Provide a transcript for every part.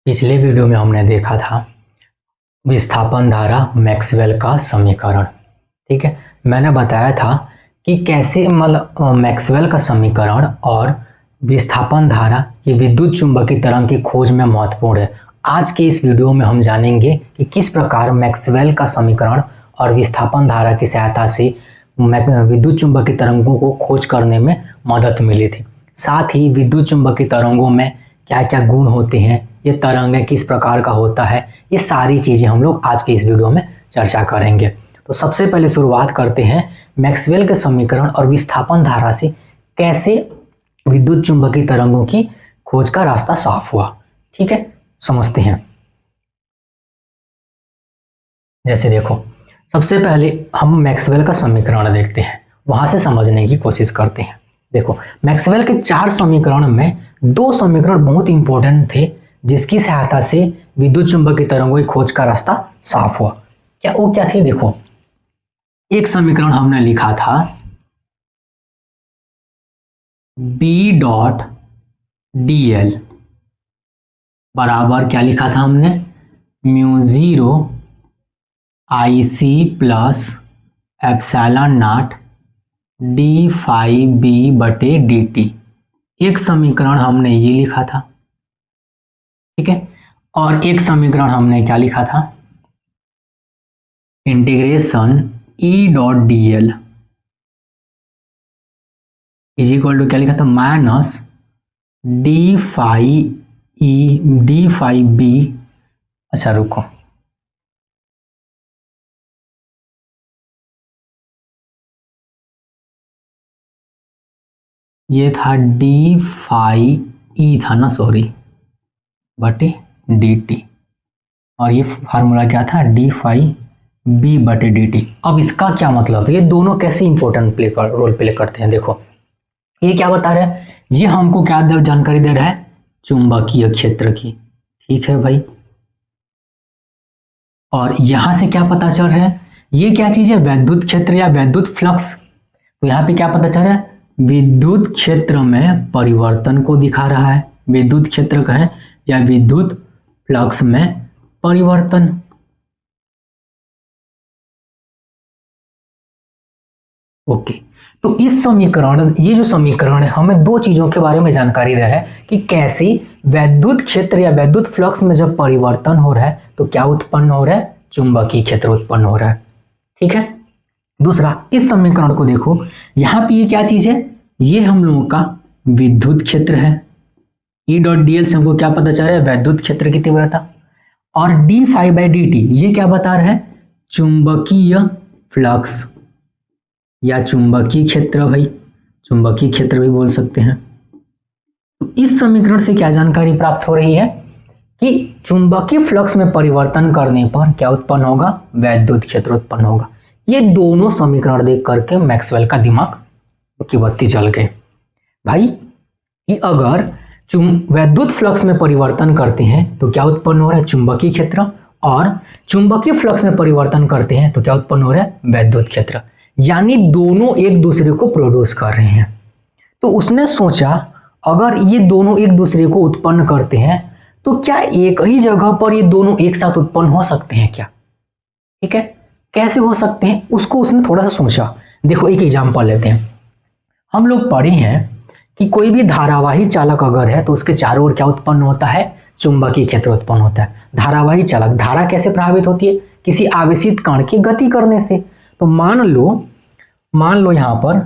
पिछले वीडियो में हमने देखा था विस्थापन धारा मैक्सवेल का समीकरण। ठीक है, मैंने बताया था कि कैसे मैक्सवेल का समीकरण और विस्थापन धारा ये विद्युत चुंबकीय तरंग की खोज में महत्वपूर्ण है। आज के इस वीडियो में हम जानेंगे कि किस प्रकार मैक्सवेल का समीकरण और विस्थापन धारा की सहायता से विद्युत चुंबकीय तरंगों को खोज करने में मदद मिली थी। साथ ही विद्युत चुंबकीय तरंगों में क्या क्या गुण होते हैं, ये तरंगें किस प्रकार का होता है, ये सारी चीज़ें हम लोग आज के इस वीडियो में चर्चा करेंगे। तो सबसे पहले शुरुआत करते हैं मैक्सवेल के समीकरण और विस्थापन धारा से कैसे विद्युत चुंबकीय तरंगों की खोज का रास्ता साफ हुआ। ठीक है, समझते हैं। जैसे देखो, सबसे पहले हम मैक्सवेल का समीकरण देखते हैं, वहां से समझने की कोशिश करते हैं। देखो, मैक्सवेल के 4 समीकरण में 2 समीकरण बहुत इंपॉर्टेंट थे जिसकी सहायता से विद्युत चुंबकीय तरंगों की खोज का रास्ता साफ हुआ। क्या थे? देखो, एक समीकरण हमने लिखा था B.dl बराबर क्या लिखा था हमने, μ0 IC plus epsilon not d∅b/dt। एक समीकरण हमने ये लिखा था, ठीक है, और एक समीकरण हमने क्या लिखा था, integration E.dl is equal to क्या लिखा था, माइनस d∅b। अच्छा रुको, ये था d∅e था ना, सॉरी, बटे dt, और ये फार्मूला क्या था, d∅b/dt। अब इसका क्या मतलब है, ये दोनों कैसे इंपॉर्टेंट रोल प्ले करते हैं। देखो, ये क्या बता रहा है, ये हमको क्या जानकारी दे रहा है, चुंबकीय क्षेत्र की। ठीक है भाई, और यहां से क्या पता चल रहा है, ये क्या चीज है, वैद्युत क्षेत्र या वैद्युत फ्लक्स। तो यहाँ पे क्या पता चल रहा है, विद्युत क्षेत्र में परिवर्तन को दिखा रहा है। विद्युत क्षेत्र का है या विद्युत फ्लक्स में परिवर्तन। ओके, तो इस समीकरण, ये जो समीकरण है, हमें 2 चीजों के बारे में जानकारी दे रहा है कि कैसे वैद्युत क्षेत्र या वैद्युत फ्लक्स में जब परिवर्तन हो रहा है तो क्या उत्पन्न हो रहा है, चुंबकीय क्षेत्र उत्पन्न हो रहा है। ठीक है, दूसरा, इस समीकरण को देखो, यहां पे ये क्या चीज है, ये हम लोगों का विद्युत क्षेत्र है। E.dl से हमको क्या पता चल रहा है, वैद्युत क्षेत्र की तीव्रता, और d∅dt ये क्या बता रहा है, चुंबकीय फ्लक्स या चुंबकीय क्षेत्र। भाई, चुंबकीय क्षेत्र भी बोल सकते हैं। तो इस समीकरण से क्या जानकारी प्राप्त हो रही है कि चुंबकीय फ्लक्स में परिवर्तन करने पर क्या उत्पन्न होगा, वैद्युत क्षेत्र उत्पन्न होगा। ये दोनों समीकरण देख करके मैक्सवेल का दिमाग की बत्ती जल गई भाई, कि अगर वैद्युत फ्लक्स में परिवर्तन करते हैं तो क्या उत्पन्न हो रहा है, चुंबकीय क्षेत्र, और चुंबकीय फ्लक्स में परिवर्तन करते हैं तो क्या उत्पन्न हो रहा है, वैद्युत क्षेत्र। यानी दोनों एक दूसरे को प्रोड्यूस कर रहे हैं। तो उसने सोचा, अगर ये दोनों एक दूसरे को उत्पन्न करते हैं तो क्या एक ही जगह पर ये दोनों एक साथ उत्पन्न हो सकते हैं क्या। ठीक है, कैसे हो सकते हैं, उसको उसने थोड़ा सा सोचा। देखो, एक एग्जांपल लेते हैं। हम लोग पढ़े हैं कि कोई भी धारावाही चालक अगर है तो उसके चारों ओर क्या उत्पन्न होता है, चुंबकीय क्षेत्र उत्पन्न होता है। धारावाही चालक, धारा कैसे प्रभावित होती है, किसी आवेशित कण की गति करने से। तो मान लो यहां पर,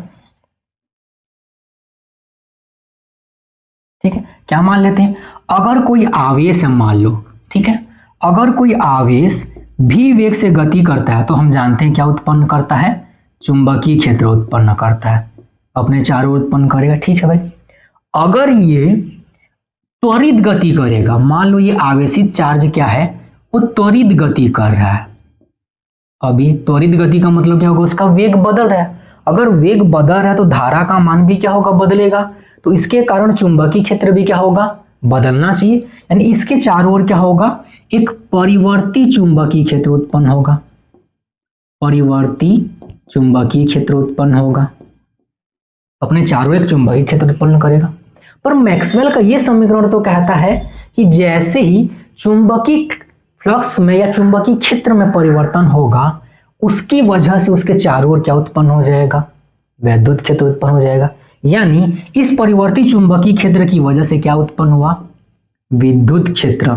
ठीक है, क्या मान लेते हैं, अगर कोई आवेश है, मान लो, ठीक है, अगर कोई आवेश भी वेग से गति करता है तो हम जानते हैं क्या उत्पन्न करता है, चुंबकीय क्षेत्र उत्पन्न करता है, अपने चारों ओर उत्पन्न करेगा। ठीक है भाई, अगर ये त्वरित गति करेगा, मान लो ये आवेशित चार्ज क्या है, वो त्वरित गति कर रहा है। अभी त्वरित गति का मतलब क्या होगा, उसका वेग बदल रहा है। अगर वेग बदल रहा है तो धारा का मान भी क्या होगा, बदलेगा। तो इसके कारण चुंबकीय क्षेत्र भी क्या होगा, बदलना चाहिए। यानी इसके चारों ओर क्या होगा, एक परिवर्ती चुंबकीय क्षेत्र उत्पन्न होगा, परिवर्ती चुंबकीय क्षेत्र उत्पन्न होगा, अपने चारों एक चुंबकीय क्षेत्र उत्पन्न करेगा। पर मैक्सवेल का ये समीकरण तो कहता है कि जैसे ही चुंबकीय फ्लक्स में या चुंबकीय क्षेत्र में परिवर्तन होगा, उसकी वजह से उसके चारों ओर क्या उत्पन्न हो जाएगा, वैद्युत क्षेत्र उत्पन्न हो जाएगा। यानी इस परिवर्तित चुंबकीय क्षेत्र की वजह से क्या उत्पन्न हुआ, विद्युत क्षेत्र।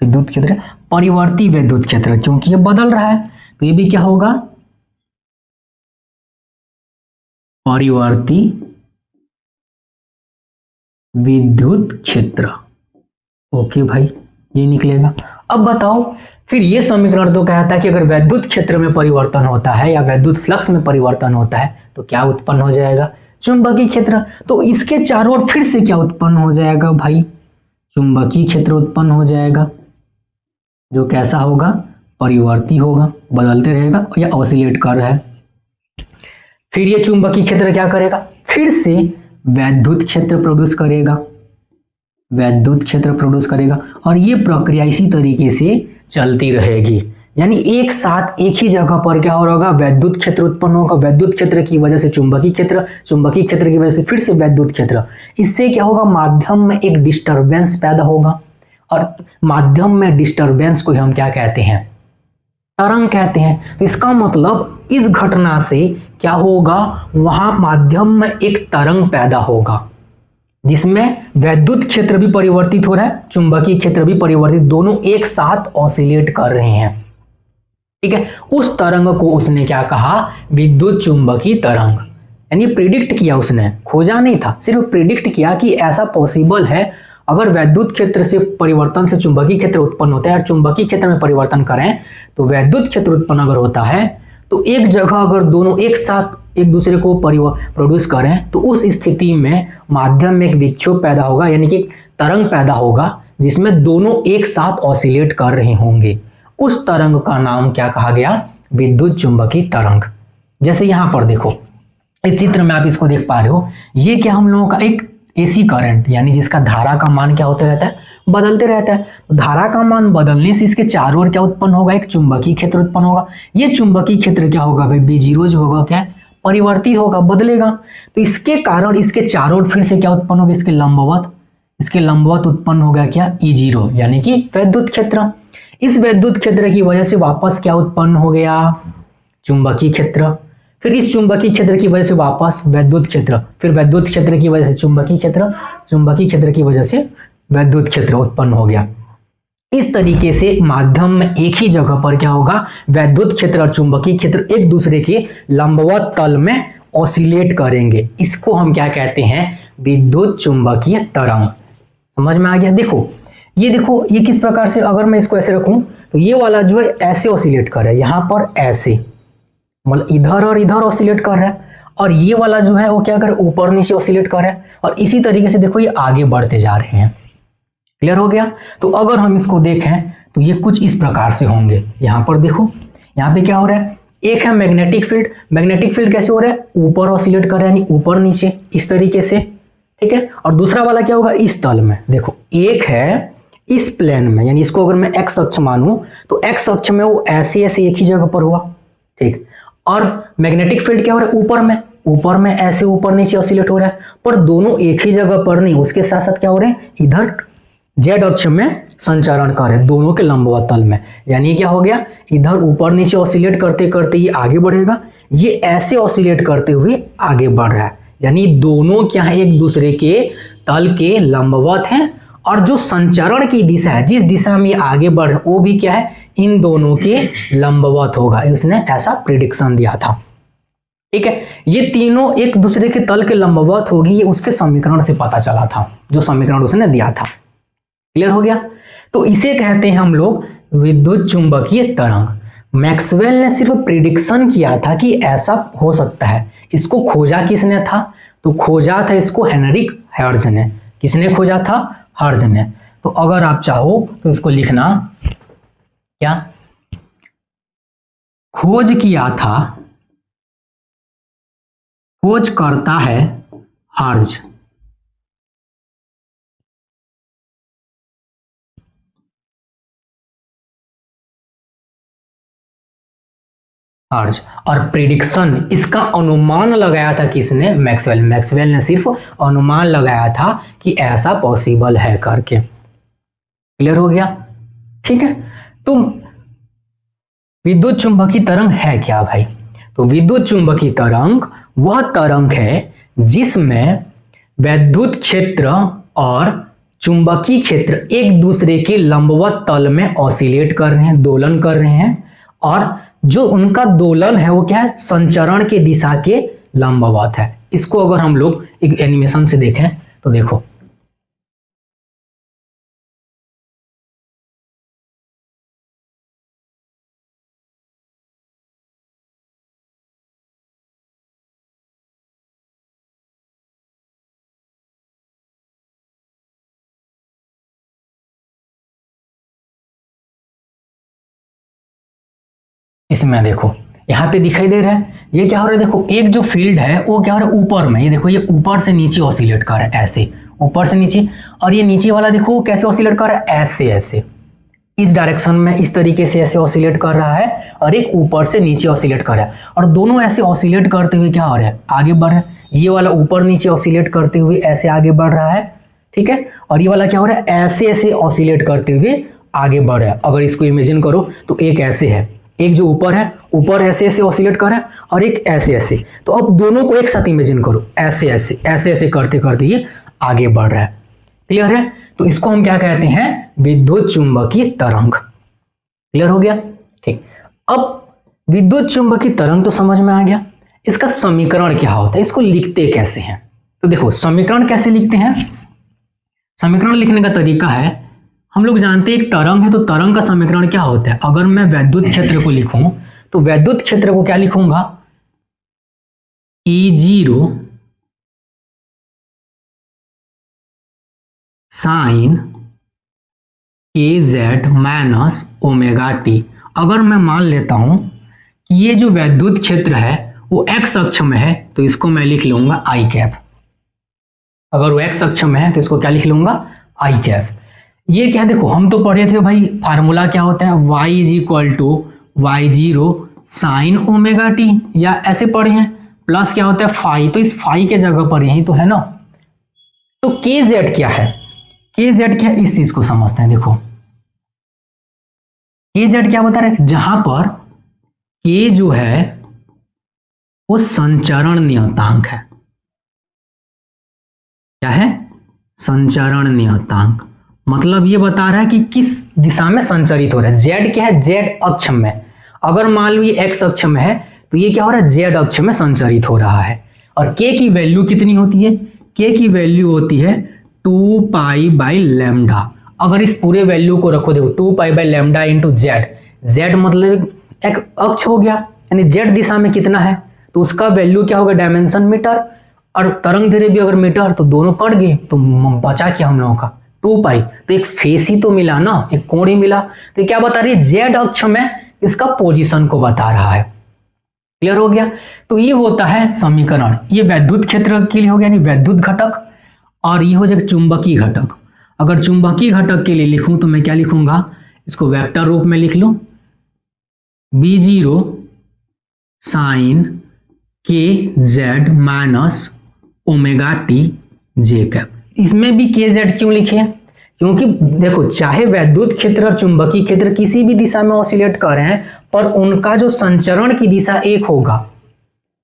विद्युत क्षेत्र परिवर्ती विद्युत क्षेत्र, क्योंकि ये बदल रहा है तो ये भी क्या होगा, परिवर्ती विद्युत क्षेत्र। ओके भाई, ये निकलेगा। अब बताओ फिर ये समीकरण तो कहता है कि अगर वैद्युत क्षेत्र में परिवर्तन होता है या वैद्युत फ्लक्स में परिवर्तन होता है तो क्या उत्पन्न हो जाएगा, चुंबकीय क्षेत्र। तो इसके चारों ओर फिर से क्या उत्पन्न हो जाएगा भाई, चुंबकीय क्षेत्र उत्पन्न हो जाएगा, जो कैसा होगा, परिवर्ती होगा, बदलते रहेगा या ऑसिलेट कर रहा है। फिर ये चुंबकीय क्षेत्र क्या करेगा, फिर से वैद्युत क्षेत्र प्रोड्यूस करेगा, वैद्युत क्षेत्र प्रोड्यूस करेगा और ये प्रक्रिया इसी तरीके से चलती रहेगी। यानी एक साथ एक ही जगह पर क्या हो रहा होगा, वैद्युत क्षेत्र उत्पन्न होगा, वैद्युत क्षेत्र की वजह से चुंबकीय क्षेत्र, चुंबकीय क्षेत्र की वजह से फिर से वैद्युत क्षेत्र। इससे क्या होगा, माध्यम में एक डिस्टरबेंस पैदा होगा और माध्यम में डिस्टरबेंस को हम क्या कहते हैं, तरंग कहते हैं। तो इसका मतलब इस घटना से क्या होगा, वहां माध्यम में एक तरंग पैदा होगा जिसमें वैद्युत क्षेत्र भी परिवर्तित हो रहा है, चुंबकीय क्षेत्र भी परिवर्तित, दोनों एक साथ ऑसिलेट कर रहे हैं। ठीक है, उस तरंग को उसने क्या कहा, विद्युत चुंबकीय तरंग। यानी प्रिडिक्ट किया, उसने खोजा नहीं था, सिर्फ प्रिडिक्ट किया कि ऐसा पॉसिबल है। अगर वैद्युत क्षेत्र से परिवर्तन से चुंबकीय क्षेत्र उत्पन्न होता है और चुंबकीय क्षेत्र में परिवर्तन करें तो वैद्युत क्षेत्र उत्पन्न अगर होता है तो एक जगह अगर दोनों एक साथ एक दूसरे को प्रोड्यूस करें तो उस स्थिति में माध्यम में एक विक्षोभ पैदा होगा, यानी कि तरंग पैदा होगा जिसमें दोनों एक साथ ऑसिलेट कर रहे होंगे। उस तरंग का नाम क्या कहा गया, विद्युत चुंबकीय तरंग। जैसे यहां पर देखो, इस चित्र में आप इसको देख पा रहे हो, ये क्या हम लोगों का एक एसी करंट, यानी जिसका धारा का मान क्या होता रहता है, बदलते रहता है। तो धारा का मान बदलने से इसके चारों ओर क्या उत्पन्न होगा, एक चुंबकीय क्षेत्र उत्पन्न होगा। ये चुंबकीय क्षेत्र क्या होगा भाई, B0 जो होगा क्या, परिवर्तित होगा, बदलेगा। तो इसके कारण इसके चारों ओर फिर से क्या उत्पन्न होगा, इसके लंबवत उत्पन्न हो गया क्या, E0, यानी कि वैद्युत क्षेत्र। इस वैद्युत क्षेत्र की वजह से वापस क्या उत्पन्न हो गया, चुंबकीय क्षेत्र। फिर इस चुंबकीय क्षेत्र की वजह से वापस वैद्युत क्षेत्र, फिर वैद्युत क्षेत्र की वजह से चुंबकीय क्षेत्र, चुंबकीय क्षेत्र की वजह से वैद्युत क्षेत्र उत्पन्न हो गया। इस तरीके से माध्यम में एक ही जगह पर क्या होगा, वैद्युत क्षेत्र और चुंबकीय क्षेत्र एक दूसरे के लंबवत तल में ऑसिलेट करेंगे। इसको हम क्या कहते हैं, विद्युत चुंबकीय तरंग। समझ में आ गया। देखो ये किस प्रकार से, अगर मैं इसको ऐसे रखूं तो ये वाला जो है ऐसे ऑसिलेट कर रहा है, यहां पर ऐसे, मतलब इधर और इधर ऑसिलेट कर रहा है, और ये वाला जो है वो क्या कर, ऊपर नीचे ऑसिलेट कर रहा है। और इसी तरीके से देखो ये आगे बढ़ते जा रहे हैं। क्लियर हो गया। तो अगर हम इसको देखें तो ये कुछ इस प्रकार से होंगे। यहां पर देखो, यहाँ पे क्या हो रहा है, एक है मैग्नेटिक फील्ड। मैग्नेटिक फील्ड कैसे हो रहा है, ऊपर ऑसिलेट कर रहा है, यानी ऊपर नीचे इस तरीके से। ठीक है, और दूसरा वाला क्या होगा, इस तल में। देखो एक है इस प्लेन में, यानी इसको अगर मैं एक्स अक्ष मानूं तो एक्स अक्ष में वो ऐसे ऐसे एक ही जगह पर हुआ। ठीक, और मैग्नेटिक फील्ड क्या हो रहा है, ऊपर में ऐसे ऊपर नीचे ऑसिलेट हो रहा है, पर दोनों एक ही जगह पर नहीं, उसके साथ साथ क्या हो रहे हैं, इधर जेड अक्ष में संचारण कर रहे हैं, दोनों के लंबवत तल में। यानी क्या हो गया, इधर ऊपर नीचे ऑसिलेट करते करते ये आगे बढ़ेगा, ये ऐसे ऑसिलेट करते हुए आगे बढ़ रहा है। यानी दोनों क्या है, एक दूसरे के तल के लंबवत हैं, और जो संचरण की दिशा है, जिस दिशा में ये आगे बढ़ रहे वो भी क्या है, इन दोनों के लंबवत होगा। उसने ऐसा प्रिडिक्शन दिया था। ठीक है, ये तीनों एक दूसरे के तल के लंबवत होगी, ये उसके समीकरण से पता चला था, जो समीकरण उसने दिया था। क्लियर हो गया। तो इसे कहते हैं हम लोग विद्युत चुंबकीय तरंग। मैक्सवेल ने सिर्फ प्रिडिक्शन किया था कि ऐसा हो सकता है। इसको खोजा किसने था, तो खोजा था इसको हेनरिक हर्ट्ज ने। किसने खोजा था, हर्ट्ज ने। तो अगर आप चाहो तो इसको लिखना, क्या खोज किया था, खोज करता है हर्ट्ज। हर्ट्ज, और प्रिडिक्शन, इसका अनुमान लगाया था किसने, मैक्सवेल। मैक्सवेल ने सिर्फ अनुमान लगाया था कि ऐसा पॉसिबल है करके। क्लियर हो गया। ठीक है। तो विद्युत चुंबकीय तरंग है क्या भाई? तो विद्युत चुंबकीय तरंग वह तरंग है जिसमें वैद्युत क्षेत्र और चुंबकीय क्षेत्र एक दूसरे के लंबवत तल में ऑसिलेट कर रहे हैं, दोलन कर रहे हैं, और जो उनका दोलन है वो क्या है? संचरण के दिशा के लंबवत है। इसको अगर हम लोग एक एनिमेशन से देखें तो देखो, इसमें देखो यहाँ पे दिखाई दे रहा है, ये क्या हो रहा है? देखो एक जो फील्ड है वो क्या हो रहा है? ऊपर में, ये देखो ये ऊपर से नीचे ऑसिलेट कर रहा है, ऐसे ऊपर से नीचे, और ये नीचे वाला देखो वो कैसे ऑसिलेट कर रहा है? ऐसे ऐसे, इस डायरेक्शन में इस तरीके से ऐसे ऑसिलेट कर रहा है, और एक ऊपर से नीचे ऑसिलेट कर रहा है, और दोनों ऐसे ऑसिलेट करते हुए क्या हो रहा है? आगे बढ़ रहा है। ये वाला ऊपर नीचे ऑसिलेट करते हुए ऐसे आगे बढ़ रहा है, ठीक है, और ये वाला क्या हो रहा है? ऐसे ऐसे ऑसिलेट करते हुए आगे बढ़ रहा है। अगर इसको इमेजिन करो तो एक ऐसे है, एक जो ऊपर है, ऊपर ऐसे ऐसे ऑसिलेट कर रहा है, और एक ऐसे ऐसे। तो अब दोनों को एक साथ इमेजिन करो, ऐसे ऐसे ऐसे ऐसे करते करते ये आगे बढ़ रहा है। क्लियर है? तो इसको हम क्या कहते हैं? विद्युत चुंबकीय तरंग। क्लियर हो गया? ठीक। अब विद्युत चुंबकीय तरंग तो समझ में आ गया, इसका समीकरण क्या होता है, इसको लिखते कैसे हैं? तो देखो समीकरण कैसे लिखते हैं। समीकरण लिखने का तरीका है, हम लोग जानते हैं एक तरंग है तो तरंग का समीकरण क्या होता है? अगर मैं वैद्युत क्षेत्र को लिखूं तो वैद्युत क्षेत्र को क्या लिखूंगा? E0 sine kz minus omega T. अगर मैं मान लेता हूं कि ये जो वैद्युत क्षेत्र है वो x अक्ष में है तो इसको मैं लिख लूंगा आई कैप। अगर वो x अक्ष में है तो इसको क्या लिख लूंगा? आई कैप। ये क्या, देखो हम तो पढ़े थे भाई, फार्मूला क्या होता है? y is equal to y0 sine omega T, या ऐसे पढ़े हैं, प्लस क्या होता है? फाई। तो इस फाई के जगह पर यही तो है ना। तो के जेड क्या है? के जेड क्या है? इस चीज को समझते हैं। देखो के जेड क्या बता रहे हैं? जहां पर के जो है वो संचरण नियतांक है। क्या है? संचरण नियतांक। मतलब ये बता रहा है कि किस दिशा में संचरित हो रहा है। जेड क्या है? जेड अक्ष में। अगर मान लो ये एक्स अक्ष में है तो ये क्या हो रहा है? जेड अक्ष में संचरित हो रहा है। और के की वैल्यू कितनी होती है? के की वैल्यू होती है 2 पाई बाई लैम्डा। अगर इस पूरे वैल्यू को रखो, देखो 2 pi by lambda into Z. Z मतलब एक अक्ष हो गया, यानी जेड दिशा में कितना है तो उसका वैल्यू क्या होगा? डायमेंशन मीटर, और तरंग दैर्घ्य भी अगर मीटर, तो दोनों कट गए, तो बचा क्या हम लोगों का? 2 पाई। तो एक फेस ही तो मिला ना, एक कोण ही मिला। तो क्या बता रही है? जेड अक्ष में इसका पोजीशन को बता रहा है। क्लियर हो गया? तो ये होता है समीकरण। ये वैद्युत क्षेत्र के लिए हो गया, यानी वैद्युत घटक, और ये हो जाएगा चुंबकीय घटक। अगर चुंबकीय घटक के लिए लिखूं तो मैं क्या लिखूंगा? इसको वेक्टर रूप में लिख लूं, B0 साइन के जेड माइनस ओमेगा टी जे कैप। इसमें भी के जेड क्यों लिखे? क्योंकि देखो चाहे वैद्युत क्षेत्र और चुंबकीय क्षेत्र किसी भी दिशा में ऑसिलेट कर रहे हैं, पर उनका जो संचरण की दिशा एक होगा,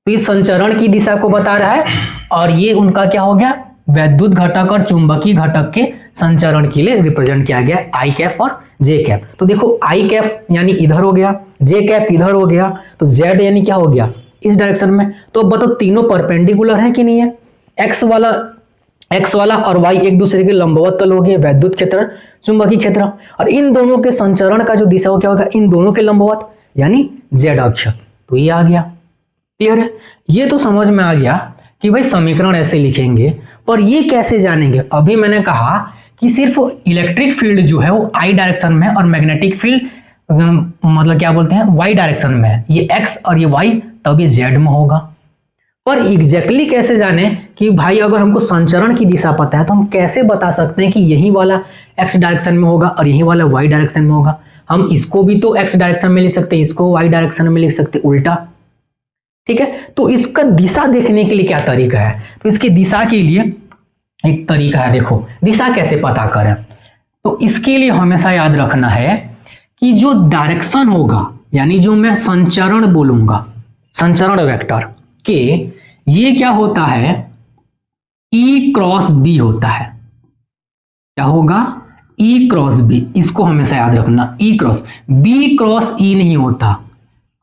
तो इस संचरण की दिशा को बता रहा है। और ये उनका क्या हो गया? वैद्युत घटक और चुंबकीय घटक के संचरण के लिए रिप्रेजेंट किया गया, आई कैप और जे कैप। तो देखो आई कैप यानी इधर हो गया, जे कैप इधर हो गया, तो जेड यानी क्या हो गया? इस डायरेक्शन में। तो अब बताओ तीनों परपेंडिकुलर है कि नहीं है? एक्स वाला और वाई एक दूसरे के लंबवत तल हो गए, वैद्युत क्षेत्र चुंबकीय क्षेत्र, और इन दोनों के संचरण का जो दिशा हो क्या होगा? इन दोनों के लंबवत, यानी जेड अक्ष। तो ये आ गया। क्लियर है? ये तो समझ में आ गया कि भाई समीकरण ऐसे लिखेंगे, पर ये कैसे जानेंगे? अभी मैंने कहा कि सिर्फ इलेक्ट्रिक फील्ड जो है वो आई डायरेक्शन में, और मैग्नेटिक फील्ड मतलब क्या बोलते हैं? वाई डायरेक्शन में है। ये एक्स और ये वाई, तब ये जेड में होगा। पर एग्जैक्टली कैसे जाने कि भाई अगर हमको संचरण की दिशा पता है तो हम कैसे बता सकते हैं कि यही वाला एक्स डायरेक्शन में होगा और यही वाला वाई डायरेक्शन में होगा? हम इसको भी तो एक्स डायरेक्शन में लिख सकते हैं, इसको वाई डायरेक्शन में लिख सकते, उल्टा। ठीक है? तो इसका दिशा देखने के लिए क्या तरीका है? तो इसकी दिशा के लिए एक तरीका है, देखो दिशा कैसे पता करें। तो इसके लिए हमेशा याद रखना है कि जो डायरेक्शन होगा, यानी जो मैं संचरण बोलूंगा, संचरण वेक्टर के, ये क्या होता है, E क्रॉस बी होता है। क्या होगा, E क्रॉस बी, इसको हमेशा याद रखना, E cross B, cross E नहीं होता,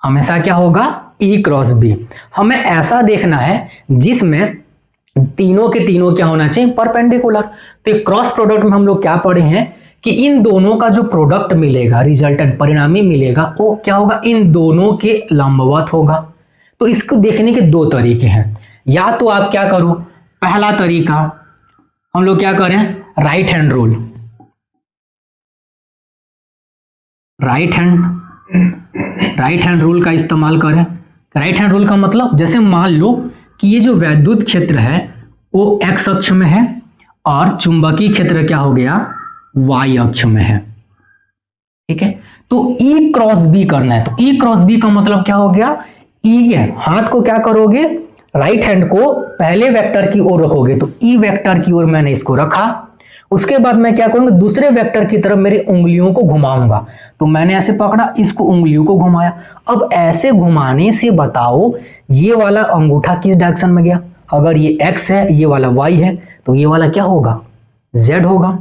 हमेशा क्या होगा, E क्रॉस बी। हमें ऐसा देखना है जिसमें तीनों के तीनों क्या होना चाहिए, परपेंडिकुलर। तो क्रॉस प्रोडक्ट में हम लोग क्या पढ़े हैं कि इन दोनों का जो प्रोडक्ट मिलेगा, रिजल्टेंट परिणामी मिलेगा, वो क्या होगा, इन दोनों के लंबवत होगा। तो इसको देखने के दो तरीके हैं। या तो आप क्या करो, पहला तरीका हम लोग क्या करें, right hand rule, right hand rule का इस्तेमाल करें। राइट हैंड रूल का मतलब, जैसे मान लो कि ये जो वैद्युत क्षेत्र है वो एक्स अक्ष में है और चुंबकीय क्षेत्र क्या हो गया, वाई अक्ष में है। ठीक है, तो E क्रॉस बी करना है। तो E क्रॉस बी का मतलब क्या हो गया, E है, हाथ को क्या करोगे, राइट हैंड को पहले वेक्टर की ओर रखोगे, तो E वेक्टर की ओर मैंने इसको रखा। उसके बाद मैं क्या करूंगा, दूसरे वेक्टर की तरफ मेरी उंगलियों को घुमाऊंगा। तो मैंने ऐसे पकड़ा, इसको उंगलियों को घुमाया। अब ऐसे घुमाने से बताओ ये वाला अंगूठा किस डायरेक्शन में गया। अगर ये x है, ये वाला y है, तो ये वाला क्या होगा, z होगा।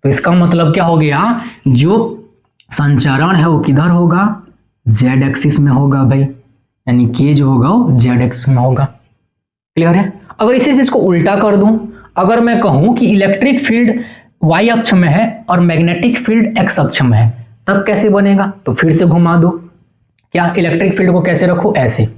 तो इसका मतलब क्या हो गया, जो संचरण है वो किधर होगा, z एक्सिस में होगा भाई, यानी k जो होगा वो z एक्सिस में होगा। क्लियर है। अगर इसी चीज को उल्टा कर दूं, अगर मैं कहूं कि इलेक्ट्रिक फील्ड y अक्ष में है और मैग्नेटिक फील्ड x अक्ष में है, तब कैसे बनेगा, तो फिर से घुमा दो। क्या, इलेक्ट्रिक फील्ड को कैसे रखो, ऐसे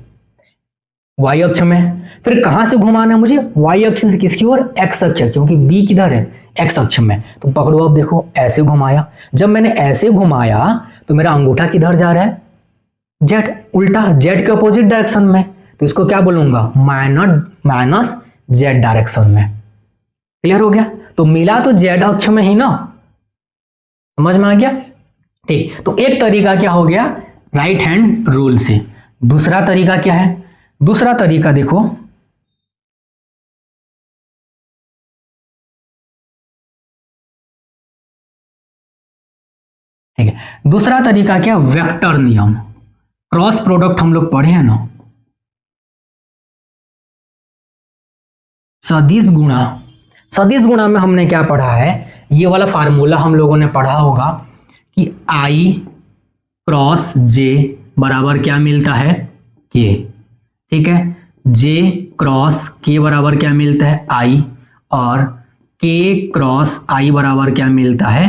y अक्ष में। फिर कहां से घुमाना है मुझे, y अक्ष से किसकी ओर, x अक्ष, क्योंकि b किधर है, x अक्ष में। तो पकड़ो, अब देखो ऐसे घुमाया। जब मैंने ऐसे घुमाया तो मेरा अंगूठा किधर जा रहा है, z, उल्टा, z के अपोजिट डायरेक्शन में। तो इसको क्या बोलूंगा, माइनस z डायरेक्शन में। क्लियर हो गया। तो मिला तो z अक्ष में ही ना, समझ में आ गया। ठीक, तो एक तरीका क्या हो गया, राइट हैंड रूल से। दूसरा तरीका क्या है, दूसरा तरीका देखो, ठीक है, दूसरा तरीका क्या, वेक्टर नियम, क्रॉस प्रोडक्ट हम लोग पढ़े हैं ना, सदिश गुणा। सदिश गुणा में हमने क्या पढ़ा है, ये वाला फार्मूला हम लोगों ने पढ़ा होगा कि I क्रॉस J बराबर क्या मिलता है, K। ठीक है, J क्रॉस K बराबर क्या मिलता है, I, और K क्रॉस I बराबर क्या मिलता है,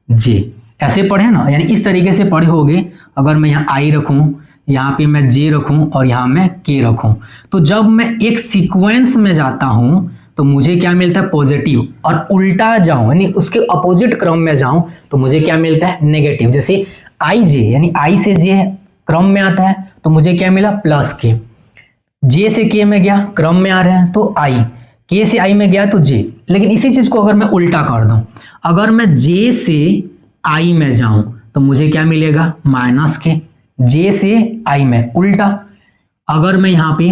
J। ऐसे पढ़े ना, यानी इस तरीके से पढ़े होगे। अगर मैं यहाँ I रखूं, यहाँ पे मैं J रखूं और यहाँ मैं K रखूं, तो जब मैं एक सीक्वेंस में जाता हूं तो मुझे क्या मिलता है, पॉजिटिव, और उल्टा जाऊं यानी उसके अपोजिट क्रम में जाऊं तो मुझे क्या मिलता है, नेगेटिव। जैसे I J, यानी I से J क्रम में आता है तो मुझे क्या मिला, प्लस K। J से K में गया, क्रम में आ रहे हैं तो I, K से I में गया तो J। लेकिन इसी चीज को अगर मैं उल्टा कर दूं, अगर मैं J से I में जाऊं तो मुझे क्या मिलेगा, माइनस K। J से I में उल्टा, अगर मैं यहाँ पे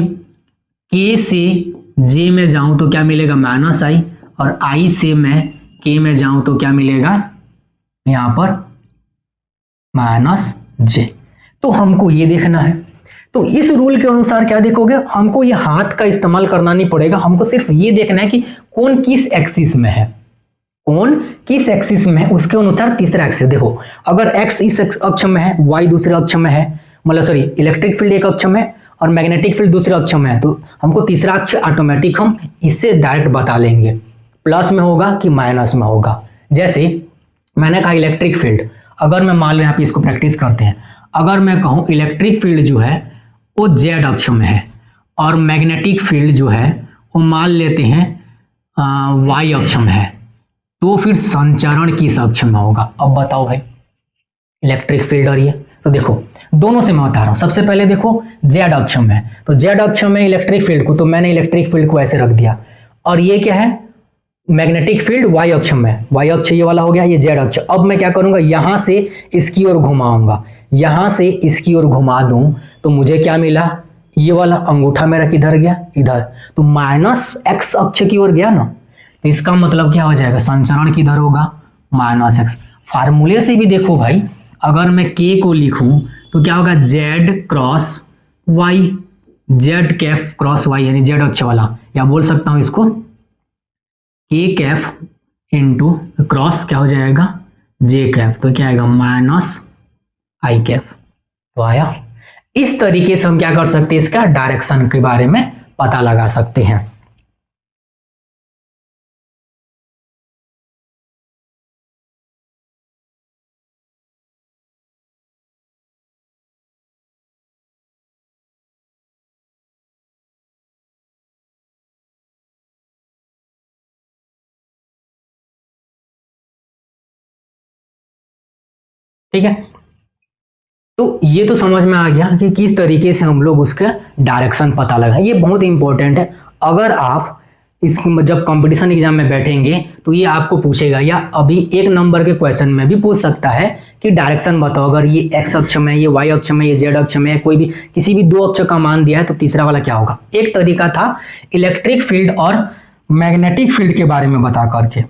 K से J में जाऊं तो क्या मिलेगा, माइनस I, और I से मैं K में जाऊं तो क्या मिलेगा, यहाँ पर माइनस J। तो हमको ये देखना है। तो इस रूल के अनुसार क्या देखोगे, हमको ये हाथ का इस्तेमाल करना नहीं पड़ेगा, हमको सिर्फ ये देखना है कि कौन किस एक्सिस में है, कौन किस एक्सिस में है, उसके अनुसार तीसरा एक्सिस। देखो, अगर x इस अक्ष में है, y दूसरे अक्ष में है, मतलब सॉरी, इलेक्ट्रिक फील्ड एक अक्ष में और मैग्नेटिक फील्ड दूसरे अक्ष में है, तो हमको तीसरा अक्ष ऑटोमेटिक हम इससे डायरेक्ट बता लेंगे, प्लस में होगा कि माइनस में होगा। जैसे मैंने कहा इलेक्ट्रिक फील्ड, अगर मैं मान लो यहाँ पे इसको प्रैक्टिस करते हैं, अगर मैं कहूँ इलेक्ट्रिक फील्ड जो है वो z अक्ष में है और मैग्नेटिक फील्ड जो है वो मान लेते हैं y अक्ष में है, तो फिर संचरण किस अक्ष में होगा। अब बताओ भाई, इलेक्ट्रिक फील्ड और ये, तो देखो दोनों से मैं बता रहा हूँ। सबसे पहले देखो z अक्ष में है, तो z अक्ष में इलेक्ट्रिक फील्ड को, तो मैंने इलेक्ट्रिक फील्ड को ऐसे रख दिया, और ये क्या है, मैग्नेटिक फील्ड y अक्ष में, y अक्ष ये वाला हो गया, ये z अक्ष। अब मैं क्या करूंगा, यहां से इसकी ओर घुमाऊंगा, यहां से इसकी ओर घुमा दूं तो मुझे क्या मिला, ये वाला अंगूठा मेरा किधर गया, इधर, तो माइनस x अक्ष की ओर गया ना। तो इसका मतलब क्या हो जाएगा, संचरण किधर होगा, माइनस x। फार्मूले से भी देखो भाई, अगर मैं के को लिखूं तो क्या होगा, जेड क्रॉस वाई, जेड कैफ क्रॉस वाई यानी जेड अक्ष वाला, या बोल सकता हूं इसको के कैफ इंटू क्रॉस क्या हो जाएगा, जे कैफ, तो क्या आएगा माइनस आई कैफ। तो आया। इस तरीके से हम क्या कर सकते हैं, इसका डायरेक्शन के बारे में पता लगा सकते हैं। ठीक है, तो ये तो समझ में आ गया कि किस तरीके से हम लोग उसका डायरेक्शन पता लगाएं। ये बहुत इंपॉर्टेंट है। अगर आप इसकी जब कंपटीशन एग्जाम में बैठेंगे तो ये आपको पूछेगा, या अभी 1 नंबर के क्वेश्चन में भी पूछ सकता है कि डायरेक्शन बताओ। अगर ये एक्स अक्ष में, ये वाई अक्ष में, ये जेड अक्ष में, कोई भी किसी भी 2 अक्ष का मान दिया है तो तीसरा वाला क्या होगा। एक तरीका था इलेक्ट्रिक फील्ड और मैग्नेटिक फील्ड के बारे में बता करके,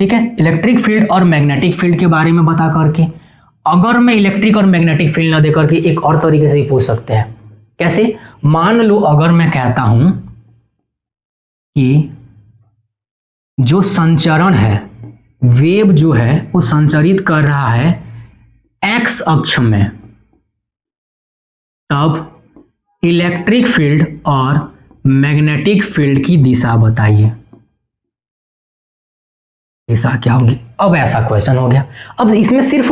ठीक है, इलेक्ट्रिक फील्ड और मैग्नेटिक फील्ड के बारे में बता करके। अगर मैं इलेक्ट्रिक और मैग्नेटिक फील्ड ना देकर के एक और तरीके से ही पूछ सकते हैं। कैसे, मान लो अगर मैं कहता हूं कि जो संचरण है, वेव जो है वो संचरित कर रहा है एक्स अक्ष में, तब इलेक्ट्रिक फील्ड और मैग्नेटिक फील्ड की दिशा बताइए, दिशा क्या होगी। अब ऐसा क्वेश्चन हो गया। अब इसमें सिर्फ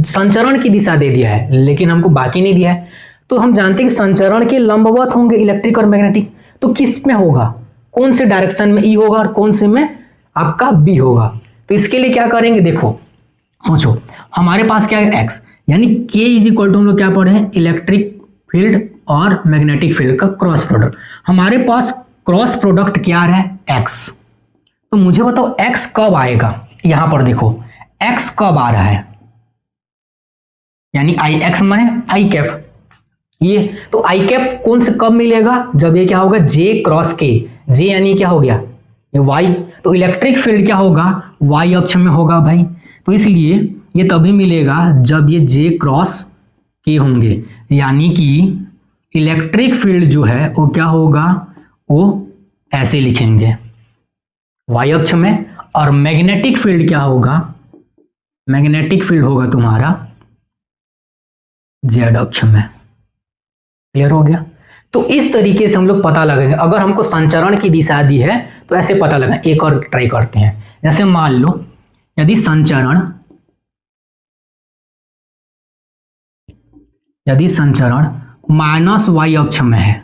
संचरण की दिशा दे दिया है लेकिन हमको बाकी नहीं दिया है। तो हम जानते हैं कि संचरण के लंबवत होंगे इलेक्ट्रिक और मैग्नेटिक, तो किस में होगा, कौन से डायरेक्शन में ई होगा और कौन से में आपका बी होगा। तो इसके लिए क्या करेंगे, देखो सोचो, हमारे पास क्या है एक्स, यानी के इज इक्वल टू हम लोग क्या पढ़े हैं, इलेक्ट्रिक फील्ड और मैग्नेटिक फील्ड का क्रॉस प्रोडक्ट। हमारे पास क्रॉस प्रोडक्ट क्या आ रहा है, एक्स। तो मुझे बताओ एक्स कब आएगा, यहां पर देखो एक्स कब आ रहा है, यानी आई एक्स माने आई कैफ, ये तो आई कैफ कौन से कब मिलेगा, जब ये क्या होगा जे क्रॉस के, जे यानी क्या हो गया ये वाई, तो इलेक्ट्रिक फील्ड क्या होगा वाई अक्ष में होगा भाई। तो इसलिए ये तभी मिलेगा जब ये जे क्रॉस के होंगे, यानी कि इलेक्ट्रिक फील्ड जो है वो क्या होगा, वो ऐसे लिखेंगे वाई अक्ष में, और मैग्नेटिक फील्ड क्या होगा, मैग्नेटिक फील्ड होगा तुम्हारा जेड अक्ष में। क्लियर हो गया। तो इस तरीके से हम लोग पता लगाएंगे। अगर हमको संचरण की दिशा दी है तो ऐसे पता लगाएं। एक और ट्राई करते हैं, जैसे मान लो यदि संचरण माइनस वाई अक्ष में है,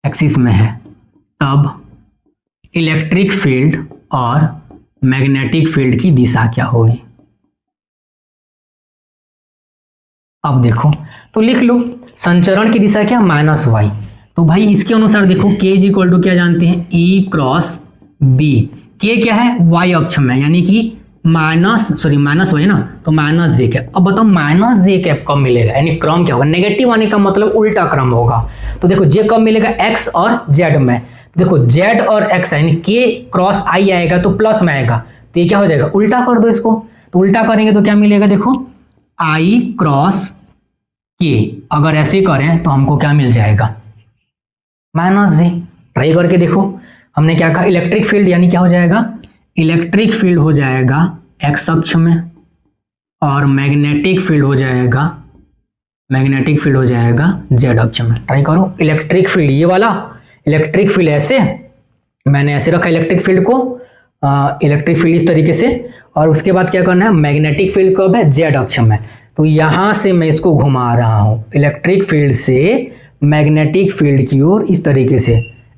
एक्सिस में है, तब इलेक्ट्रिक फील्ड और मैग्नेटिक फील्ड की दिशा क्या होगी। अब देखो तो लिख लो संचरण की दिशा क्या, माइनस वाई। तो भाई इसके अनुसार देखो के इज इक्वल टू क्या जानते हैं, ई क्रॉस बी। के क्या है वाई अक्ष में, यानी कि माइनस वाई ना, तो माइनस जे कैप। अब बताओ माइनस जे कैप कब मिलेगा, यानी क्रम क्या होगा, नेगेटिव आने का मतलब उल्टा क्रम होगा। तो देखो जे कब मिलेगा, एक्स और जेड में। देखो जेड और एक्स यानी के क्रॉस आई आएगा तो प्लस में आएगा, तो ये क्या हो जाएगा, उल्टा कर दो इसको। तो उल्टा करेंगे तो क्या मिलेगा, देखो आई क्रॉस के, अगर ऐसे करें तो हमको क्या मिल जाएगा, माइनस जे। ट्राई करके देखो, हमने क्या कहा, इलेक्ट्रिक फील्ड यानी क्या हो जाएगा, इलेक्ट्रिक फील्ड हो जाएगा एक्स अक्ष में, और मैग्नेटिक फील्ड हो जाएगा जेड अक्ष में। ट्राई करो, इलेक्ट्रिक फील्ड ये वाला इलेक्ट्रिक फील्ड ऐसे, मैंने ऐसे रखा इलेक्ट्रिक फील्ड को, इलेक्ट्रिक फील्ड इस तरीके से, और उसके बाद क्या करना है, मैग्नेटिक फील्ड कब है, जेड अक्ष में। तो यहां से मैं इसको घुमा रहा हूं, इलेक्ट्रिक फील्ड से मैग्नेटिक फील्ड की ओर इस तरीके से,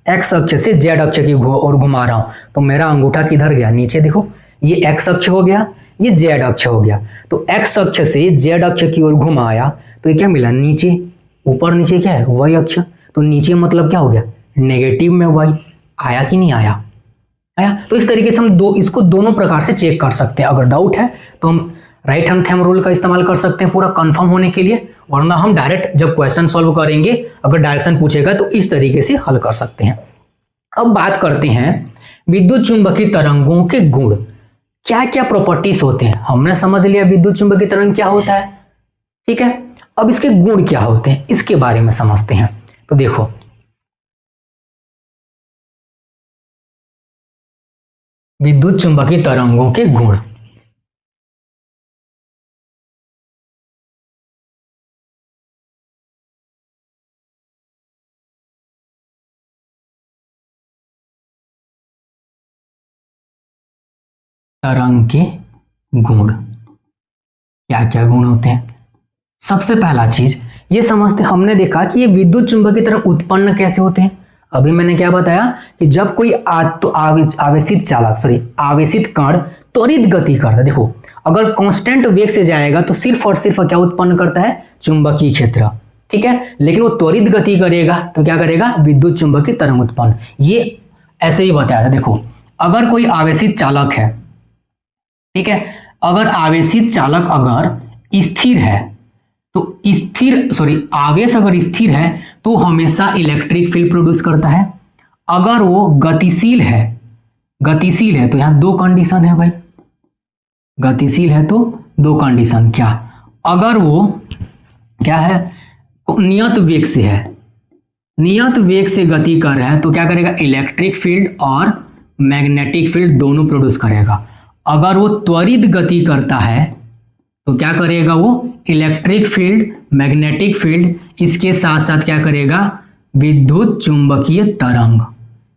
एक्स अक्ष से जेड अक्ष की ओर घुमा रहा हूं। तो मेरा अंगूठा किधर गया, नीचे देखो, ये एक्स अक्ष हो गया, ये जेड अक्ष हो गया। तो एक्स अक्ष से जेड अक्ष की ओर घुमाया तो ये क्या मिला, नीचे, ऊपर नीचे क्या है, वाई अक्ष। तो नीचे मतलब क्या हो गया, नेगेटिव में वाई। आया कि नहीं आया, आया। तो इस तरीके से हम इसको दोनों प्रकार से चेक कर सकते हैं। अगर डाउट है तो हम राइट हैंड थंब रूल का इस्तेमाल कर सकते हैं पूरा कंफर्म होने के लिए, वरना हम डायरेक्ट जब क्वेश्चन सॉल्व करेंगे अगर डायरेक्शन पूछेगा तो इस तरीके से हल कर सकते हैं। अब बात करते हैं विद्युत चुंबकीय तरंगों के गुण। क्या क्या प्रॉपर्टीज होते हैं, हमने समझ लिया विद्युत चुंबकीय तरंग क्या होता है, ठीक है। अब इसके गुण क्या होते हैं इसके बारे में समझते हैं। तो देखो, विद्युत चुंबकीय तरंगों के गुण। तरंग के गुण, क्या क्या गुण होते हैं। सबसे पहला चीज ये समझते, हमने देखा कि ये विद्युत चुंबकीय तरंग उत्पन्न कैसे होते हैं। अभी मैंने क्या बताया कि जब कोई आवेशित चालक आवेशित कण त्वरित गति करता है, देखो अगर कांस्टेंट वेग से जाएगा तो सिर्फ और सिर्फ क्या उत्पन्न करता है, चुंबकीय क्षेत्र, ठीक है। लेकिन वो त्वरित गति करेगा तो क्या करेगा, विद्युत चुंबकीय तरंग उत्पन्न। ये ऐसे ही बताया था। देखो अगर कोई आवेशित चालक है, ठीक है, अगर आवेशित चालक अगर स्थिर है तो आवेश अगर स्थिर है तो हमेशा इलेक्ट्रिक फील्ड प्रोड्यूस करता है। अगर वो गतिशील है तो यहां दो कंडीशन है भाई, गतिशील है तो दो कंडीशन, क्या, अगर वो क्या है, नियत वेग से है, नियत वेग से गति कर रहा है तो क्या करेगा, इलेक्ट्रिक फील्ड और मैग्नेटिक फील्ड दोनों प्रोड्यूस करेगा। अगर वो त्वरित गति करता है तो क्या करेगा, वो इलेक्ट्रिक फील्ड, मैग्नेटिक फील्ड, इसके साथ साथ क्या करेगा, विद्युत चुंबकीय तरंग,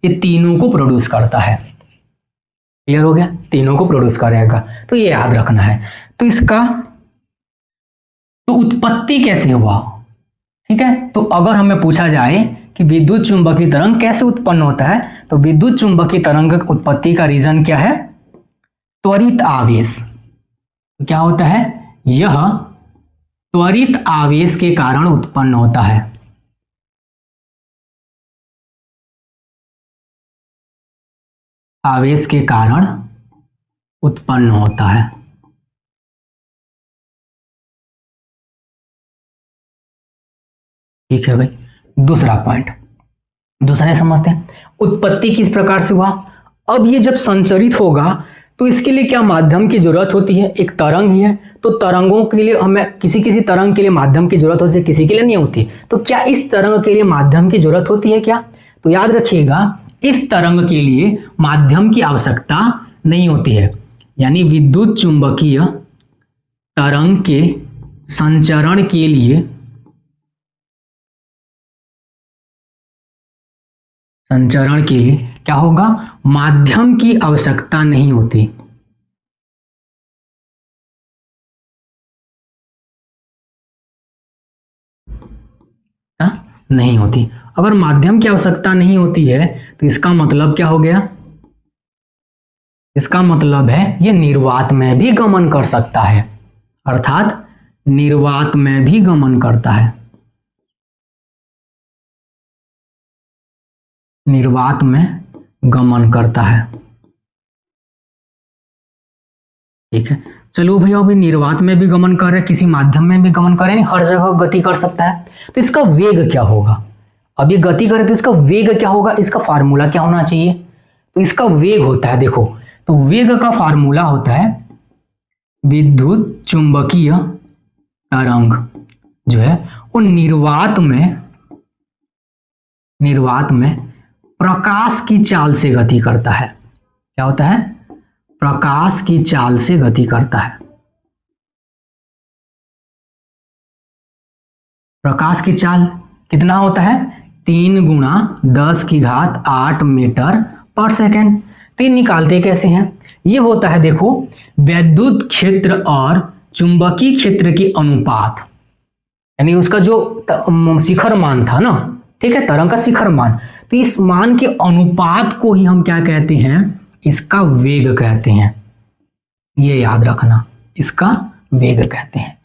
ये तीनों को प्रोड्यूस करता है। क्लियर हो गया, तीनों को प्रोड्यूस करेगा, तो ये याद रखना है। तो इसका तो उत्पत्ति कैसे हुआ, ठीक है। तो अगर हमें पूछा जाए कि विद्युत चुंबकीय तरंग कैसे उत्पन्न होता है, तो विद्युत चुंबकीय तरंग उत्पत्ति का रीजन क्या है, त्वरित आवेश। तो क्या होता है, यह त्वरित आवेश के कारण उत्पन्न होता है। आवेश के कारण उत्पन्न होता है। ठीक है भाई, दूसरा पॉइंट, दूसरा समझते हैं, उत्पत्ति किस प्रकार से हुआ। अब ये जब संचरित होगा तो इसके लिए क्या माध्यम की जरूरत होती है, एक तरंग ही है, तो तरंगों के लिए हमें किसी तरंग के लिए माध्यम की जरूरत होती है, किसी के लिए नहीं होती। तो क्या इस तरंग के लिए माध्यम की जरूरत होती है क्या, तो याद रखिएगा इस तरंग के लिए माध्यम की आवश्यकता नहीं होती है। यानी विद्युत चुंबकीय तरंग के संचरण के लिए क्या होगा, माध्यम की आवश्यकता नहीं होती। नहीं होती। अगर माध्यम की आवश्यकता नहीं होती है तो इसका मतलब क्या हो गया, इसका मतलब है ये निर्वात में भी गमन कर सकता है, अर्थात निर्वात में भी गमन करता है, निर्वात में गमन करता है। ठीक है, चलो भैया अभी निर्वात में भी गमन कर रहे हैं, किसी माध्यम में भी गमन कर रहे हैं, हर जगह गति कर सकता है। तो इसका वेग क्या होगा, अब ये गति करे तो इसका वेग क्या होगा, इसका फार्मूला क्या होना चाहिए। तो इसका वेग होता है, देखो तो वेग का फार्मूला होता है विद्युत चुंबकीय तरंग जो है वो निर्वात में प्रकाश की चाल से गति करता है। क्या होता है, प्रकाश की चाल से गति करता है। प्रकाश की चाल कितना होता है, 3 × 10⁸ मीटर पर सेकेंड। तो ये निकालते कैसे हैं, ये होता है देखो वैद्युत क्षेत्र और चुंबकीय क्षेत्र के अनुपात, यानी उसका जो शिखर मान था ना, ठीक है, तरंग का शिखर मान, तो इस मान के अनुपात को ही हम क्या कहते हैं, इसका वेग कहते हैं। ये याद रखना, इसका वेग कहते हैं।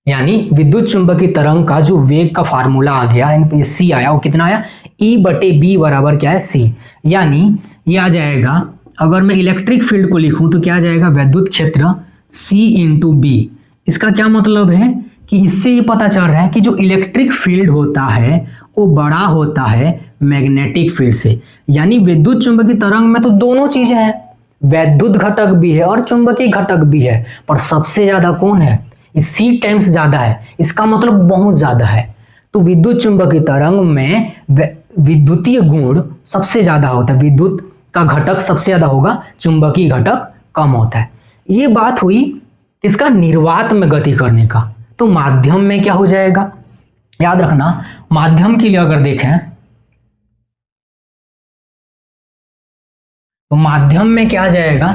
यानी विद्युत चुंबकीय तरंग का जो वेग का फार्मूला आ गया, सी आया, वो कितना आया, E/B बराबर क्या है, C। यानी ये आ जाएगा, अगर मैं इलेक्ट्रिक फील्ड को लिखूं तो क्या आ जाएगा, वैद्युत क्षेत्र C × B। इसका क्या मतलब है कि इससे ये पता चल रहा है कि जो इलेक्ट्रिक फील्ड होता है वो बड़ा होता है मैग्नेटिक फील्ड से। यानी विद्युत चुंबकीय तरंग में तो दोनों चीजें हैं, वैद्युत घटक भी है और चुंबकीय घटक भी है, पर सबसे ज्यादा कौन है? C टाइम्स ज्यादा है, इसका मतलब बहुत ज्यादा है। तो विद्युत चुंबकीय तरंग में विद्युतीय गुण सबसे ज्यादा होता है, विद्युत का घटक सबसे ज्यादा होगा, चुंबकीय घटक कम होता है। ये बात हुई इसका निर्वात में गति करने का। तो माध्यम में क्या हो जाएगा? याद रखना, माध्यम के लिए अगर देखें तो माध्यम में क्या जाएगा?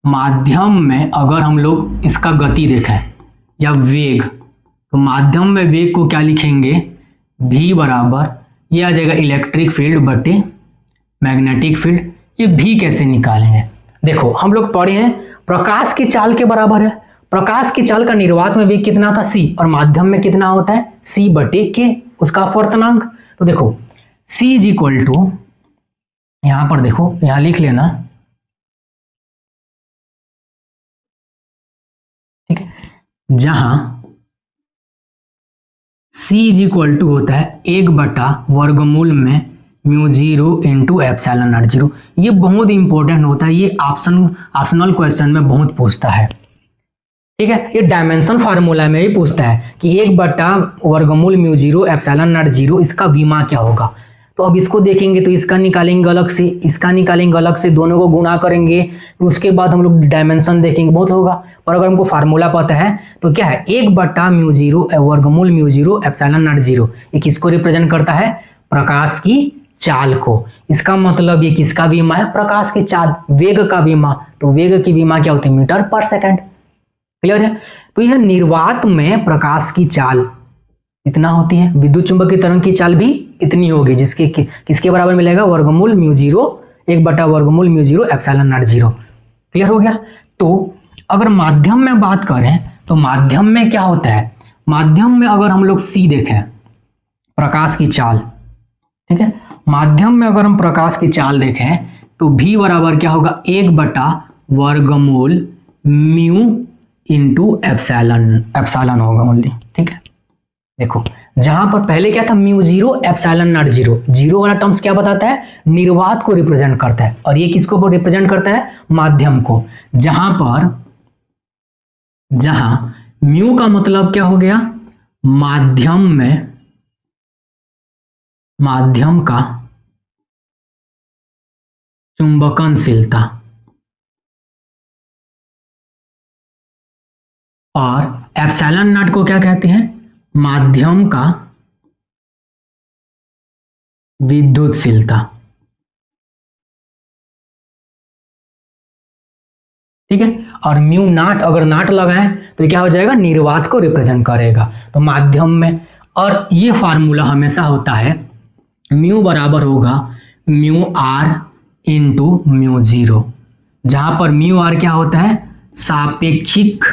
माध्यम में अगर हम लोग इसका गति देखें या वेग, तो माध्यम में वेग को क्या लिखेंगे? v बराबर, ये आ जाएगा इलेक्ट्रिक फील्ड बटे मैग्नेटिक फील्ड। ये v कैसे निकालेंगे? देखो हम लोग पढ़े हैं प्रकाश की चाल के बराबर है। प्रकाश की चाल का निर्वात में वेग कितना था? c, और माध्यम में कितना होता है? c बटे k, उसका अपवर्तनांक। तो देखो c इज इक्वल टू, यहां पर देखो, यहां लिख लेना, ठीक है, जहां c इज इक्वल टू होता है 1/वर्गमूल में म्यू 0 इंटू एप्सिलॉन नॉट 0। ये बहुत इंपॉर्टेंट होता है, ये ऑप्शनल क्वेश्चन में बहुत पूछता है, ठीक है। ये डायमेंशन फार्मूला में ही पूछता है कि 1/वर्गमूल म्यू 0 एप्सिलॉन नॉट 0, इसका विमा क्या होगा। तो अब इसको देखेंगे तो इसका निकालेंगे अलग से, इसका निकालेंगे अलग से, दोनों को गुणा करेंगे, उसके बाद हम लोग डायमेंशन देखेंगे, बहुत होगा। पर अगर हमको फार्मूला पता है तो क्या है? 1/म्यू 0 वर्गमूल म्यू 0 एप्सिलॉन नॉट 0, ये किसको रिप्रेजेंट करता है? प्रकाश की चाल को। इसका मतलब ये किसका विमा है? प्रकाश की चाल, वेग का विमा। तो वेग की विमा क्या होती है? मीटर पर सेकंड। क्लियर है? तो यह निर्वात में प्रकाश की चाल इतना होती है, विद्युत चुंबकीय तरंग की चाल भी इतनी होगी, जिसके किसके बराबर मिलेगा? वर्गमूल म्यू 0, 1/वर्गमूल म्यू 0 एप्सिलॉन नॉट 0। क्लियर हो गया? तो अगर माध्यम में बात करें तो माध्यम में क्या होता है? माध्यम में अगर हम लोग C देखें, प्रकाश की चाल, ठीक है, माध्यम में अगर हम प्रकाश की चाल देखें तो v बराबर क्या होगा? 1/वर्गमूल म्यू इंटू एप्सिलॉन होगा ओनली, ठीक है। देखो जहां पर पहले क्या था? म्यू 0 एप्सिलॉन नॉट 0, जीरो वाला टर्म्स क्या बताता है? निर्वात को रिप्रेजेंट करता है, और ये किसको रिप्रेजेंट करता है? माध्यम को। जहां म्यू का मतलब क्या हो गया? माध्यम का चुंबकनशीलता, और एप्सिलॉन नॉट को क्या कहते हैं? माध्यम का विद्युतशीलता, ठीक है। और म्यू नॉट, अगर नॉट लगाएं तो क्या हो जाएगा? निर्वात को रिप्रेजेंट करेगा। तो माध्यम में, और ये फार्मूला हमेशा होता है म्यू बराबर होगा म्यू आर इंटू म्यू 0, जहां पर म्यू आर क्या होता है? सापेक्षिक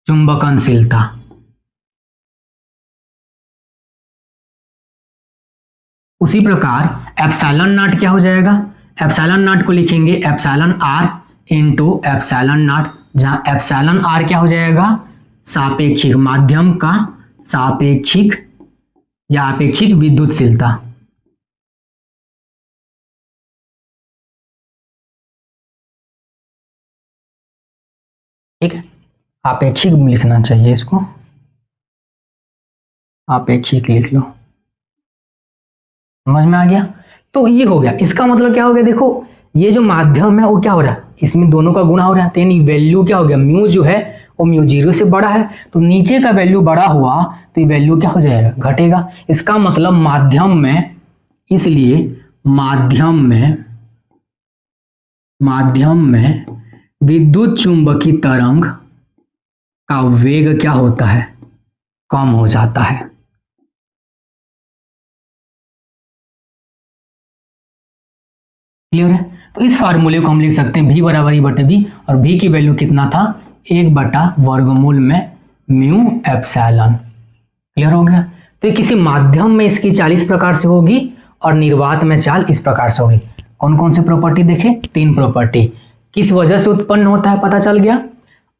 चुंबकनशीलता। उसी प्रकार एप्सिलॉन नॉट क्या हो जाएगा? एप्सिलॉन नॉट को लिखेंगे epsilon R into epsilon naught, जहां एप्सिलॉन आर क्या हो जाएगा? सापेक्षिक, माध्यम का सापेक्षिक या आपेक्षिक विद्युतशीलता। ठीक है, आपेक्षिक लिखना चाहिए इसको, आपेक्षिक लिख लो। समझ में आ गया? तो ये हो गया, इसका मतलब क्या हो गया? देखो ये जो माध्यम है वो क्या हो रहा है? इसमें दोनों का गुणा हो रहा है, तो यानी वैल्यू क्या हो गया? म्यू जो है वो म्यू 0 से बड़ा है, तो नीचे का वैल्यू बड़ा हुआ तो ये वैल्यू क्या हो जाएगा? घटेगा। इसका मतलब माध्यम में, इसलिए माध्यम में विद्युत चुंबकीय तरंग का वेग क्या होता है? कम हो जाता है। क्लियर है? तो इस फार्मूले को हम लिख सकते हैं v बराबर e बटे v, और v की वैल्यू कितना था? 1/वर्गमूल में म्यू एप्सिलॉन। क्लियर हो गया? तो ये किसी माध्यम में इसकी चाल इस प्रकार से होगी, और निर्वात में चाल इस प्रकार से होगी। कौन कौन से प्रॉपर्टी देखे? 3 प्रॉपर्टी। किस वजह से उत्पन्न होता है पता चल गया,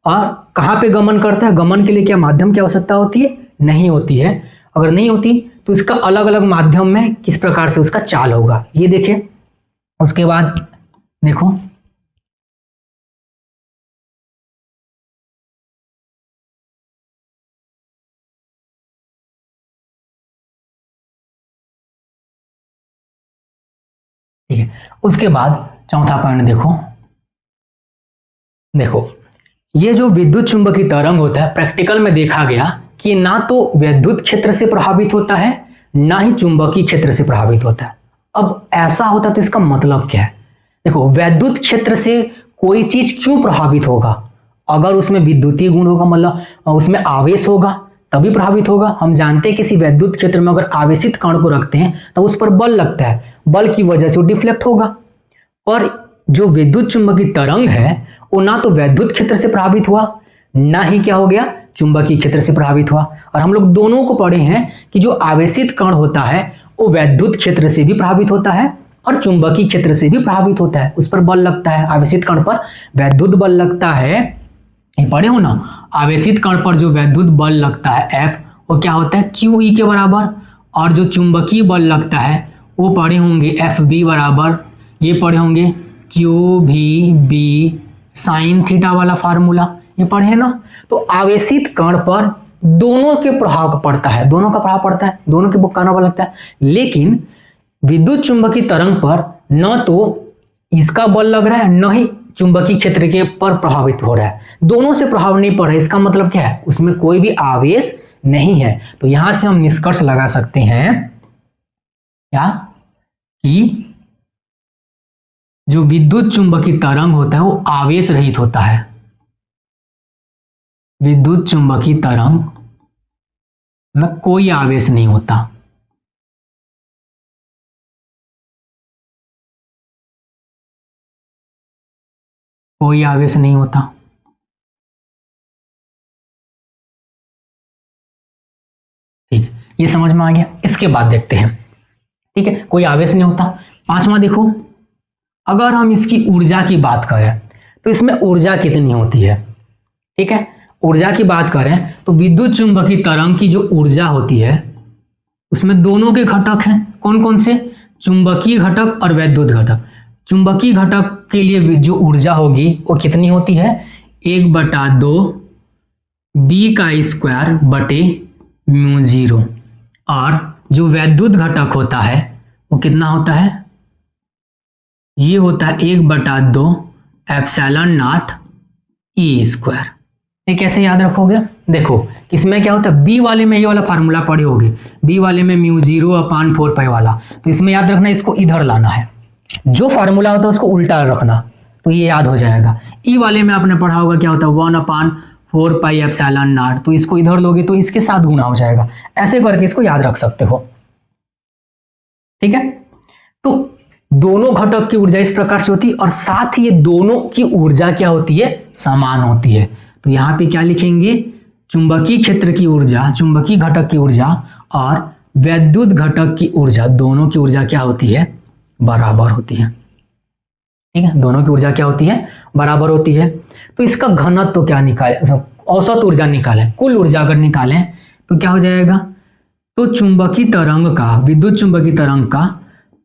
और कहाँ पे गमन करता है? गमन के लिए क्या माध्यम की आवश्यकता होती है? नहीं होती है। अगर नहीं होती तो इसका अलग अलग माध्यम में किस प्रकार से उसका चाल होगा ये देखिए। उसके बाद देखो ठीक है, उसके बाद चौथा पॉइंट देखो, देखो ये जो विद्युत चुंबकीय तरंग होता है प्रैक्टिकल में देखा गया कि ना तो विद्युत क्षेत्र से प्रभावित होता है ना ही चुंबकीय क्षेत्र से प्रभावित होता है। अब ऐसा होता तो इसका मतलब क्या है? देखो विद्युत क्षेत्र से कोई चीज क्यों प्रभावित होगा? अगर उसमें विद्युतीय गुण होगा, मतलब उसमें आवेश होगा तभी प्रभावित होगा। हम जानते हैं किसी विद्युत क्षेत्र में अगर आवेशित कण को रखते हैं तो उस पर बल लगता है, बल की वजह से वो डिफ्लेक्ट होगा। पर जो विद्युत चुंबकीय तरंग है वो ना तो विद्युत क्षेत्र से प्रभावित हुआ ना ही क्या हो गया चुंबकीय क्षेत्र से प्रभावित हुआ। और हम लोग दोनों को पढ़े हैं कि जो आवेशित कण होता है वो विद्युत क्षेत्र से भी प्रभावित होता है और चुंबकीय क्षेत्र से भी प्रभावित होता है। उस पर बल लगता है, आवेशित कण पर विद्युत बल लगता है, ये पढ़े हो ना। आवेशित कण पर जो विद्युत बल लगता है F वो क्या होता है QE के बराबर, और जो चुंबकीय बल लगता है वो पढ़े होंगे FB बराबर, ये पढ़े होंगे QVB साइन थीटा वाला फार्मूला, ये पढ़े ना। तो आवेशित कण पर दोनों के प्रभाव पड़ता है, दोनों का प्रभाव पड़ता है, दोनों के बुक्का बल लगता है। लेकिन विद्युत चुंबकीय तरंग पर न तो इसका बल लग रहा है न ही चुंबकीय क्षेत्र के पर प्रभावित हो रहा है, दोनों से प्रभाव नहीं पड़ रहा है। इसका मतलब क्या है? उसमें कोई भी आवेश नहीं है। तो यहां से हम निष्कर्ष लगा सकते हैं क्या कि जो विद्युत चुंबकीय तरंग होता है वो आवेश रहित होता है। विद्युत चुंबकीय तरंग में कोई आवेश नहीं होता। कोई आवेश नहीं होता। ठीक है, ये समझ में आ गया। इसके बाद देखते हैं, ठीक है, कोई आवेश नहीं होता। पांचवा देखो, अगर हम इसकी ऊर्जा की बात करें तो इसमें ऊर्जा कितनी होती है? ठीक है, ऊर्जा की बात करें तो विद्युत चुंबकीय तरंग की जो ऊर्जा होती है उसमें दोनों के घटक हैं। कौन कौन से? चुंबकीय घटक और विद्युत घटक। चुंबकीय घटक के लिए जो ऊर्जा होगी वो कितनी होती है? 1/2 B का स्क्वायर बटे μ0। और जो विद्युत घटक होता है वो कितना होता है? ये होता है 1/2 एप्सिलॉन नॉट E स्क्वायर। ये कैसे याद रखोगे? देखो इसमें क्या होता है, बी वाले में ये वाला फार्मूला पढ़े होगे, बी वाले में μ0/4π वाला, तो इसमें याद रखना इसको इधर लाना है। जो फार्मूला होता है उसको उल्टा रखना तो ये याद हो जाएगा। ई वाले में आपने पढ़ा होगा क्या होता है 1/4π एप्सिलॉन नॉट, तो इसको इधर लोगे तो इसके साथ गुणा हो जाएगा। ऐसे करके इसको याद रख सकते हो। ठीक है, तो दोनों घटक की ऊर्जा इस प्रकार से होती है और साथ ही ये दोनों की ऊर्जा क्या होती है? समान होती है। तो यहां पे क्या लिखेंगे? चुंबकीय क्षेत्र की ऊर्जा, चुंबकीय घटक की ऊर्जा और विद्युत घटक की ऊर्जा, दोनों की ऊर्जा क्या होती है? बराबर होती है। ठीक है, दोनों की ऊर्जा क्या होती है? बराबर होती है। तो इसका घनत्व तो क्या निकाले, औसत ऊर्जा निकालें, कुल ऊर्जा अगर निकालें तो क्या हो जाएगा? तो चुंबकीय तरंग का, विद्युत चुंबकीय तरंग का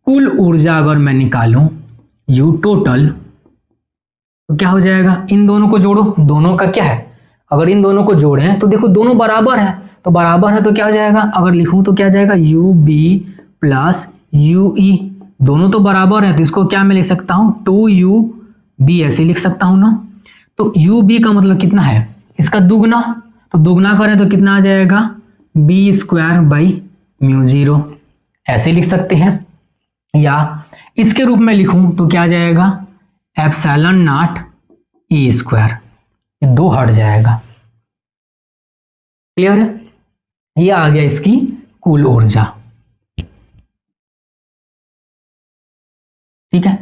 कुल ऊर्जा अगर मैं निकालूं U टोटल, तो क्या हो जाएगा? इन दोनों को जोड़ो, दोनों का क्या है? अगर इन दोनों को जोड़ें तो देखो दोनों बराबर है, तो बराबर है तो क्या हो जाएगा? अगर लिखूं तो क्या हो जाएगा? UB प्लस UE, दोनों तो बराबर है तो इसको क्या मैं लिख सकता हूं? 2UB ऐसे लिख सकता हूं ना। तो UB का मतलब कितना है? इसका दुगना, तो दुगना करें तो कितना आ जाएगा? B स्क्वायर बाई μ0 ऐसे लिख सकते हैं। या इसके रूप में लिखूं तो क्या आ जाएगा? एप्सिलॉन नॉट E स्क्वायर, ये दो हट जाएगा। क्लियर है? ये आ गया इसकी कुल ऊर्जा। ठीक है,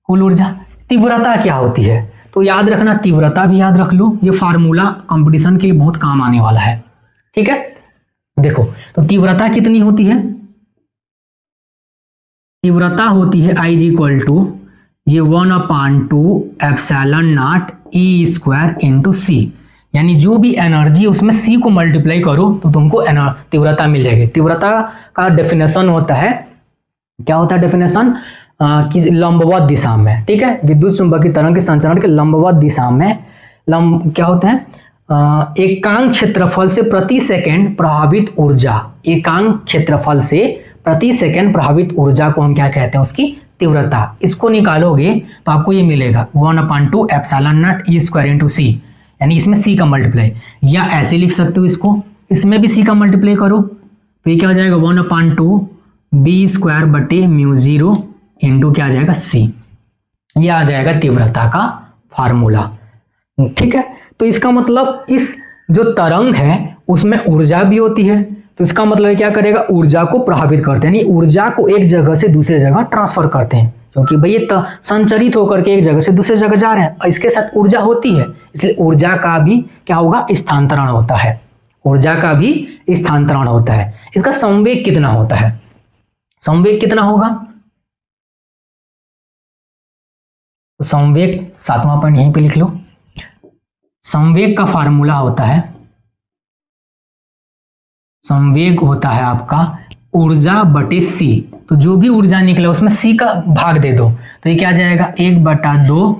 कुल ऊर्जा। तीव्रता क्या होती है? तो याद रखना, तीव्रता भी याद रख लो, ये फार्मूला कंपटीशन के लिए बहुत काम आने वाला है। ठीक है, देखो तो तीव्रता कितनी होती है? तीव्रता होती है I इक्वल टू ये 1/2 epsilon not E square into C। यानी जो भी एनर्जी है उसमें c को मल्टीप्लाई करो तो तुमको तीव्रता मिल जाएगी। तीव्रता का डेफिनेशन होता है, क्या होता है डेफिनेशन, कि लंबवत दिशा में, ठीक है, विद्युत चुंबकीय तरंग के संचरण के लंबवत दिशा में क्या होता है, एकांक क्षेत्रफल से प्रति सेकंड प्रभावित ऊर्जा, एकांक क्षेत्रफल से प्रति सेकंड प्रभावित ऊर्जा को हम क्या कहते हैं, उसकी तीव्रता। इसको निकालोगे तो आपको ये मिलेगा 1/2 epsilon naught E square into C, यानी इसमें सी का मल्टीप्लाई, या ऐसे लिख सकते हो इसको, इसमें भी सी का मल्टीप्लाई करो तो ये क्या हो जाएगा 1/2 बी स्क्वायर बटे म्यू जीरो इंटू क्या आ जाएगा सी, ये आ जाएगा तीव्रता का फार्मूला, ठीक है। तो इसका मतलब इस जो तरंग है उसमें ऊर्जा भी होती है, तो इसका मतलब क्या करेगा, ऊर्जा को प्रभावित करते हैं, यानी ऊर्जा को एक जगह से दूसरे जगह ट्रांसफर करते हैं, क्योंकि भाई ये संचरित होकर के एक जगह से दूसरे जगह जा रहे हैं, इसके साथ ऊर्जा होती है, इसलिए ऊर्जा का भी क्या होगा, स्थानांतरण होता है, ऊर्जा का भी स्थानांतरण होता है। इसका संवेग कितना होता है, संवेग कितना होगा, तो संवेग 7वां पॉइंट यहीं पे लिख लो, संवेग का फार्मूला होता है, संवेग होता है आपका ऊर्जा बटे सी, तो जो भी ऊर्जा निकला उसमें सी का भाग दे दो तो ये क्या आ जाएगा 1/2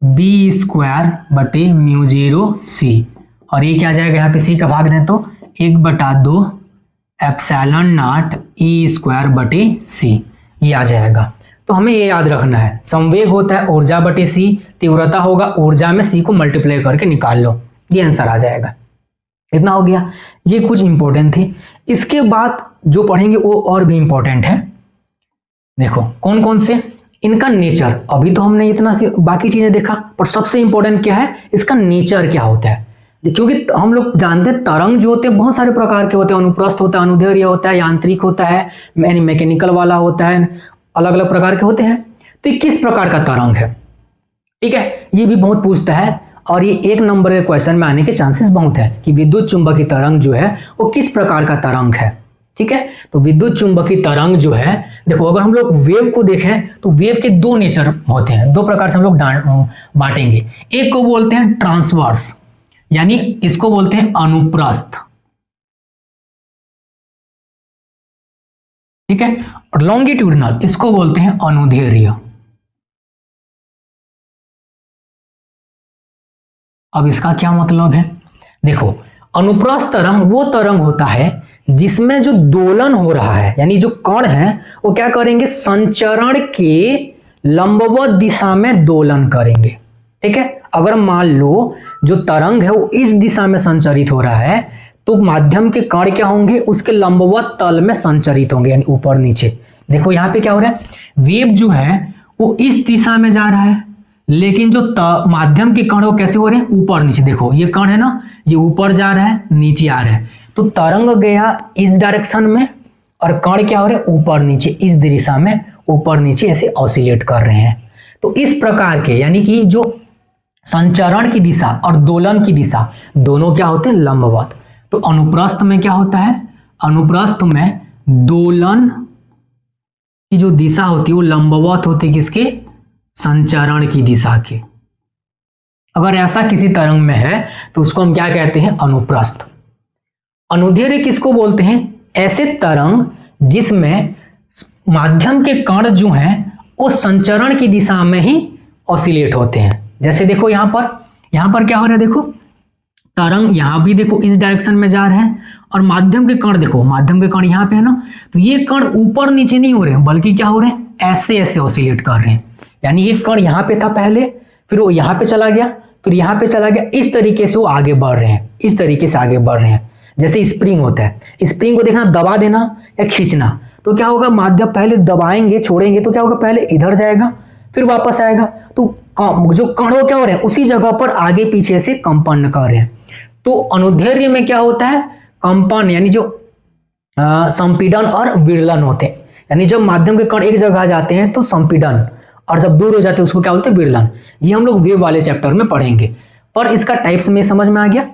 बी स्क्वायर बटे म्यू जीरो सी, और ये क्या आ जाएगा, यहाँ पे सी का भाग दें तो 1/2 एप्सिलॉन नॉट ई स्क्वायर बटे सी, ये आ जाएगा। तो हमें ये याद रखना है, संवेग होता है ऊर्जा बटे सी, तीव्रता होगा ऊर्जा में सी को मल्टीप्लाई करके निकाल लो, ये आंसर आ जाएगा। इतना हो गया, ये कुछ इंपॉर्टेंट थे। इसके बाद जो पढ़ेंगे वो और भी इंपॉर्टेंट है, देखो कौन कौन से, इनका नेचर, अभी तो हमने इतना सी बाकी चीजें देखा, पर सबसे इंपॉर्टेंट क्या है, इसका नेचर क्या होता है, क्योंकि हम लोग जानते हैं तरंग जो होते हैं बहुत सारे प्रकार के होते हैं, अनुप्रस्थ होता है, अनुदैर्ध्य होता है, यांत्रिक होता है, यानी मैकेनिकल वाला होता है, अलग अलग प्रकार के होते हैं। तो ये किस प्रकार का तरंग है, ठीक है, ये भी बहुत पूछता है, और ये 1 नंबर के क्वेश्चन में आने के चांसेस बहुत है कि विद्युत चुंबकीय तरंग जो है वो किस प्रकार का तरंग है, ठीक है। तो विद्युत चुंबकीय तरंग जो है, देखो अगर हम लोग वेव को देखें तो वेव के 2 नेचर होते हैं, 2 प्रकार से हम लोग बांटेंगे। एक को बोलते हैं ट्रांसवर्स, यानी इसको बोलते हैं अनुप्रस्थ, ठीक है, और लॉन्गिट्यूडनल इसको बोलते हैं अनुदैर्ध्य। अब इसका क्या मतलब है, देखो अनुप्रस्थ तरंग वो तरंग होता है जिसमें जो दोलन हो रहा है, यानी जो कण है वो क्या करेंगे, संचरण के लंबवत दिशा में दोलन करेंगे, ठीक है। अगर मान लो जो तरंग है वो इस दिशा में संचरित हो रहा है तो माध्यम के कण क्या होंगे, उसके लंबवत तल में संचरित होंगे, यानी ऊपर नीचे। देखो यहाँ पे क्या हो रहा है, वेव जो है वो इस दिशा में जा रहा है, लेकिन जो माध्यम के कण वो कैसे हो रहे हैं, ऊपर नीचे। देखो ये कण है ना, ये ऊपर जा रहा है, नीचे आ रहा है, तो तरंग गया इस डायरेक्शन में और कण क्या हो रहे हैं, ऊपर नीचे, इस दिशा में ऊपर नीचे ऐसे ऑसिलेट कर रहे हैं। तो इस प्रकार के, यानी कि जो संचरण की दिशा और दोलन की दिशा दोनों क्या होते हैं, लंबवत। तो अनुप्रस्थ में क्या होता है, अनुप्रस्थ में दोलन की जो दिशा होती है वो लंबवत होती है, किसके, संचरण की दिशा के। अगर ऐसा किसी तरंग में है तो उसको हम क्या कहते हैं, अनुप्रस्थ। अनुदैर्ध्य किसको बोलते हैं, ऐसे तरंग जिसमें माध्यम के कण जो हैं वो संचरण की दिशा में ही ऑसिलेट होते हैं। जैसे देखो यहाँ पर क्या हो रहा है, देखो तरंग यहाँ भी देखो इस डायरेक्शन में जा रहे हैं, और माध्यम के कण देखो, माध्यम के कण यहाँ पे है ना, तो ये कण ऊपर नीचे नहीं हो रहे हैं, बल्कि क्या हो रहे हैं, ऐसे ऐसे ऑसिलेट कर रहे हैं। यानी ये कण यहाँ पे था पहले, फिर वो यहाँ पे चला गया, फिर यहाँ पे चला गया, इस तरीके से वो आगे बढ़ रहे हैं, इस तरीके से आगे बढ़ रहे हैं। जैसे स्प्रिंग होता है, स्प्रिंग को देखना, दबा देना या खींचना, तो क्या होगा, माध्यम पहले दबाएंगे छोड़ेंगे तो क्या होगा, पहले इधर जाएगा फिर वापस आएगा, तो जो कण क्या हो रहे हैं उसी जगह पर आगे पीछे से कंपन कर रहे हैं। तो अनुदैर्ध्य में क्या होता है, कंपन, यानी जो संपीड़न और विरलन होते हैं, यानी जब माध्यम के कण एक जगह जाते हैं तो संपीड़न, और जब दूर हो जाते हैं उसको क्या बोलते हैं, विरलन। ये हम लोग वेव वाले चैप्टर में पढ़ेंगे, पर इसका टाइप्स में समझ में आ गया।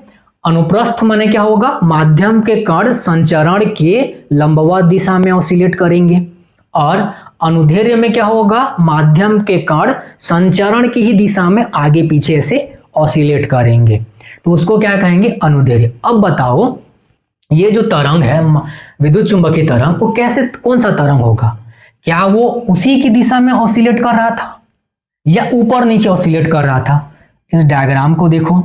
अनुप्रस्थ माने क्या होगा, माध्यम के कण संचरण के लंबवत दिशा में ऑसिलेट करेंगे, और अनुदैर्ध्य में क्या होगा, माध्यम के कण संचरण की ही दिशा में आगे पीछे से ऑसिलेट करेंगे, तो उसको क्या कहेंगे, अनुदैर्ध्य। अब बताओ ये जो तरंग है विद्युत चुंबकीय तरंग, वो कैसे, कौन सा तरंग होगा, क्या वो उसी की दिशा में ऑसिलेट कर रहा था या ऊपर नीचे ऑसिलेट कर रहा था। इस डायग्राम को देखो,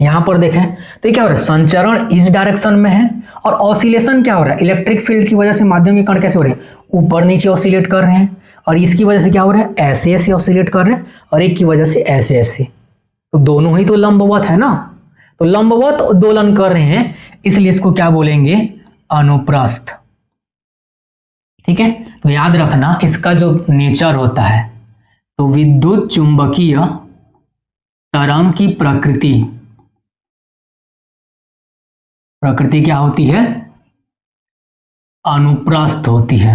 यहां पर देखें तो क्या हो रहा है, संचरण इस डायरेक्शन में है और ऑसिलेशन क्या हो रहा है, इलेक्ट्रिक फील्ड की वजह से माध्यम के कण कैसे हो रहे हैं, ऊपर नीचे ऑसिलेट कर रहे हैं, और इसकी वजह से क्या हो रहा है, ऐसे ऐसे ऑसिलेट कर रहे हैं, और एक की वजह से ऐसे ऐसे, तो दोनों ही तो लंबवत है ना, तो लंबवत दोलन कर रहे हैं, इसलिए इसको क्या बोलेंगे, अनुप्रस्थ। ठीक है, तो याद रखना इसका जो नेचर होता है, तो विद्युत चुंबकीय तरंग की प्रकृति क्या होती है, अनुप्रस्थ होती है।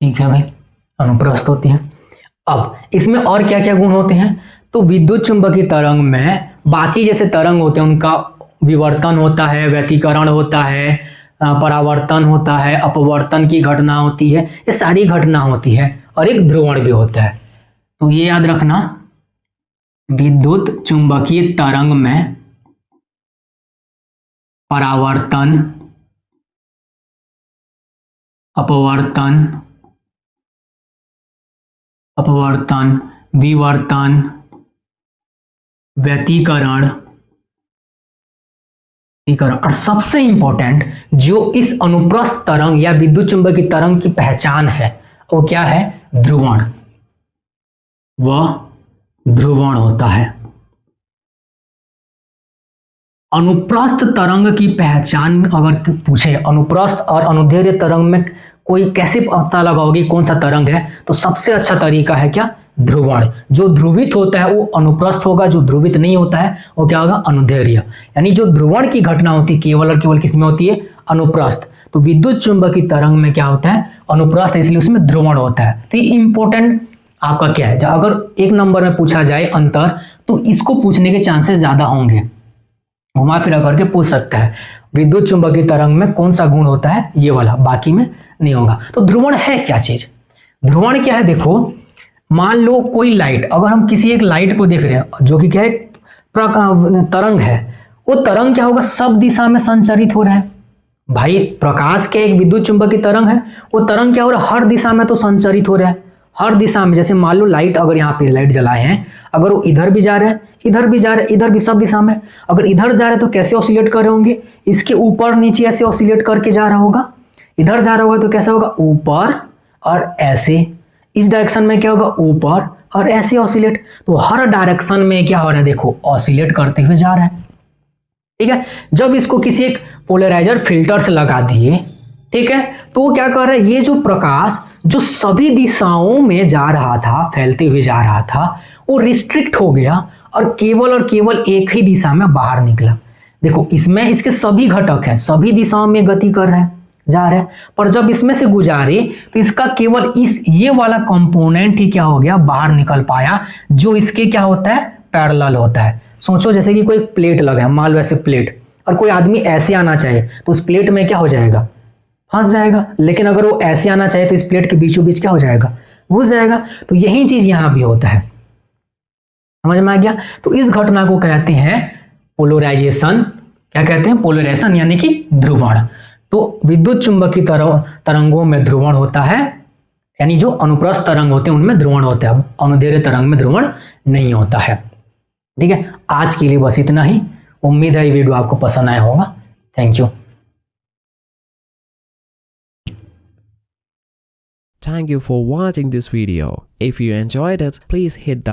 ठीक है भाई, अनुप्रस्थ होती है। अब इसमें और क्या क्या गुण होते हैं, तो विद्युत चुंबकीय तरंग में बाकी जैसे तरंग होते हैं उनका विवर्तन होता है, व्यतिकरण होता है, परावर्तन होता है, अपवर्तन की घटना होती है, ये सारी घटना होती है, और एक ध्रुवण भी होता है। तो ये याद रखना, विद्युत चुंबकीय तरंग में परावर्तन, अपवर्तन, विवर्तन, व्यतिकरण, और सबसे इंपॉर्टेंट जो इस अनुप्रस्थ तरंग या विद्युत चुंबकीय तरंग की पहचान है वो क्या है, ध्रुवण, वह ध्रुवण होता है। अनुप्रस्थ तरंग की पहचान अगर पूछे, अनुप्रस्थ और अनुदैर्ध्य तरंग में कोई कैसे पता लगाओगे कौन सा तरंग है, तो सबसे अच्छा तरीका है क्या, ध्रुवण। जो ध्रुवित होता है वो अनुप्रस्थ होगा, जो ध्रुवित नहीं होता है वो क्या होगा, अनुदैर्ध्य। यानी जो ध्रुवण की घटना होती है केवल और केवल किसमें होती है, अनुप्रस्थ। तो विद्युत चुंबकीय तरंग में क्या होता है, अनुप्रस्थ, इसलिए उसमें ध्रुवण होता है। तो ये इंपॉर्टेंट आपका क्या है, अगर एक नंबर में पूछा जाए अंतर, तो इसको पूछने के चांसेस ज्यादा होंगे, घुमा फिरा करके पूछ सकता है, विद्युत चुंबकीय तरंग में कौन सा गुण होता है, ये वाला, बाकी में नहीं होगा। तो ध्रुवण है क्या चीज, ध्रुवण क्या है, देखो मान लो कोई लाइट, अगर हम किसी एक लाइट को देख रहे हैं जो कि क्या है, तरंग है, वो तरंग क्या होगा, सब दिशा में संचरित हो रहा है। भाई प्रकाश के एक विद्युत चुंबकीय तरंग है, वो तरंग क्या हो रहा है, हर दिशा में तो संचरित हो रहा है, हर दिशा में। जैसे मान लो लाइट, अगर यहाँ पे लाइट जलाए हैं, अगर वो इधर भी जा रहे हैं, इधर भी जा रहे हैं, इधर भी, सब दिशा में। अगर इधर जा रहे हैं तो कैसे ऑसिलेट कर रहे होंगे, इसके ऊपर नीचे ऐसे ऑसिलेट करके जा रहा होगा। इधर जा रहा होगा तो कैसा होगा, ऊपर और ऐसे। इस डायरेक्शन में क्या होगा, ऊपर और ऐसे ऑसिलेट। तो हर डायरेक्शन में क्या हो रहा है, देखो ऑसिलेट करते हुए जा रहा है। ठीक है, जब इसको किसी एक पोलराइजर फिल्टर से लगा दिए, ठीक है, तो वो क्या कर रहा है, ये जो प्रकाश जो सभी दिशाओं में जा रहा था, फैलते हुए जा रहा था, वो रिस्ट्रिक्ट हो गया और केवल एक ही दिशा में बाहर निकला। देखो इसमें इसके सभी घटक हैं, सभी दिशाओं में गति कर रहे हैं, जा रहे हैं, पर जब इसमें से गुजारे तो इसका केवल ये वाला कंपोनेंट ही क्या हो गया, बाहर निकल पाया, जो इसके क्या होता है, पैरेलल होता है। सोचो जैसे कि कोई प्लेट लगा है, मान लो ऐसे प्लेट, और कोई आदमी ऐसे आना चाहे तो उस प्लेट में क्या हो जाएगा, फंस जाएगा। लेकिन अगर वो ऐसे आना चाहे तो इस प्लेट के बीचों बीच क्या हो जाएगा, घुस जाएगा। तो यही चीज यहां भी होता है, समझ में आ गया। तो इस घटना को कहते हैं पोलराइजेशन। क्या कहते हैं, पोलराइजेशन, यानी कि ध्रुवण। तो विद्युत चुंबकीय तरंगों में ध्रुवण होता है, यानी जो अनुप्रस्थ तरंग होते हैं उनमें ध्रुवण होता है, अनुदैर्ध्य तरंग में ध्रुवण नहीं होता है। ठीक है, आज के लिए बस इतना ही। उम्मीद है ये वीडियो आपको पसंद आया होगा। Thank you. Thank you for watching this video. If you enjoyed it, please hit the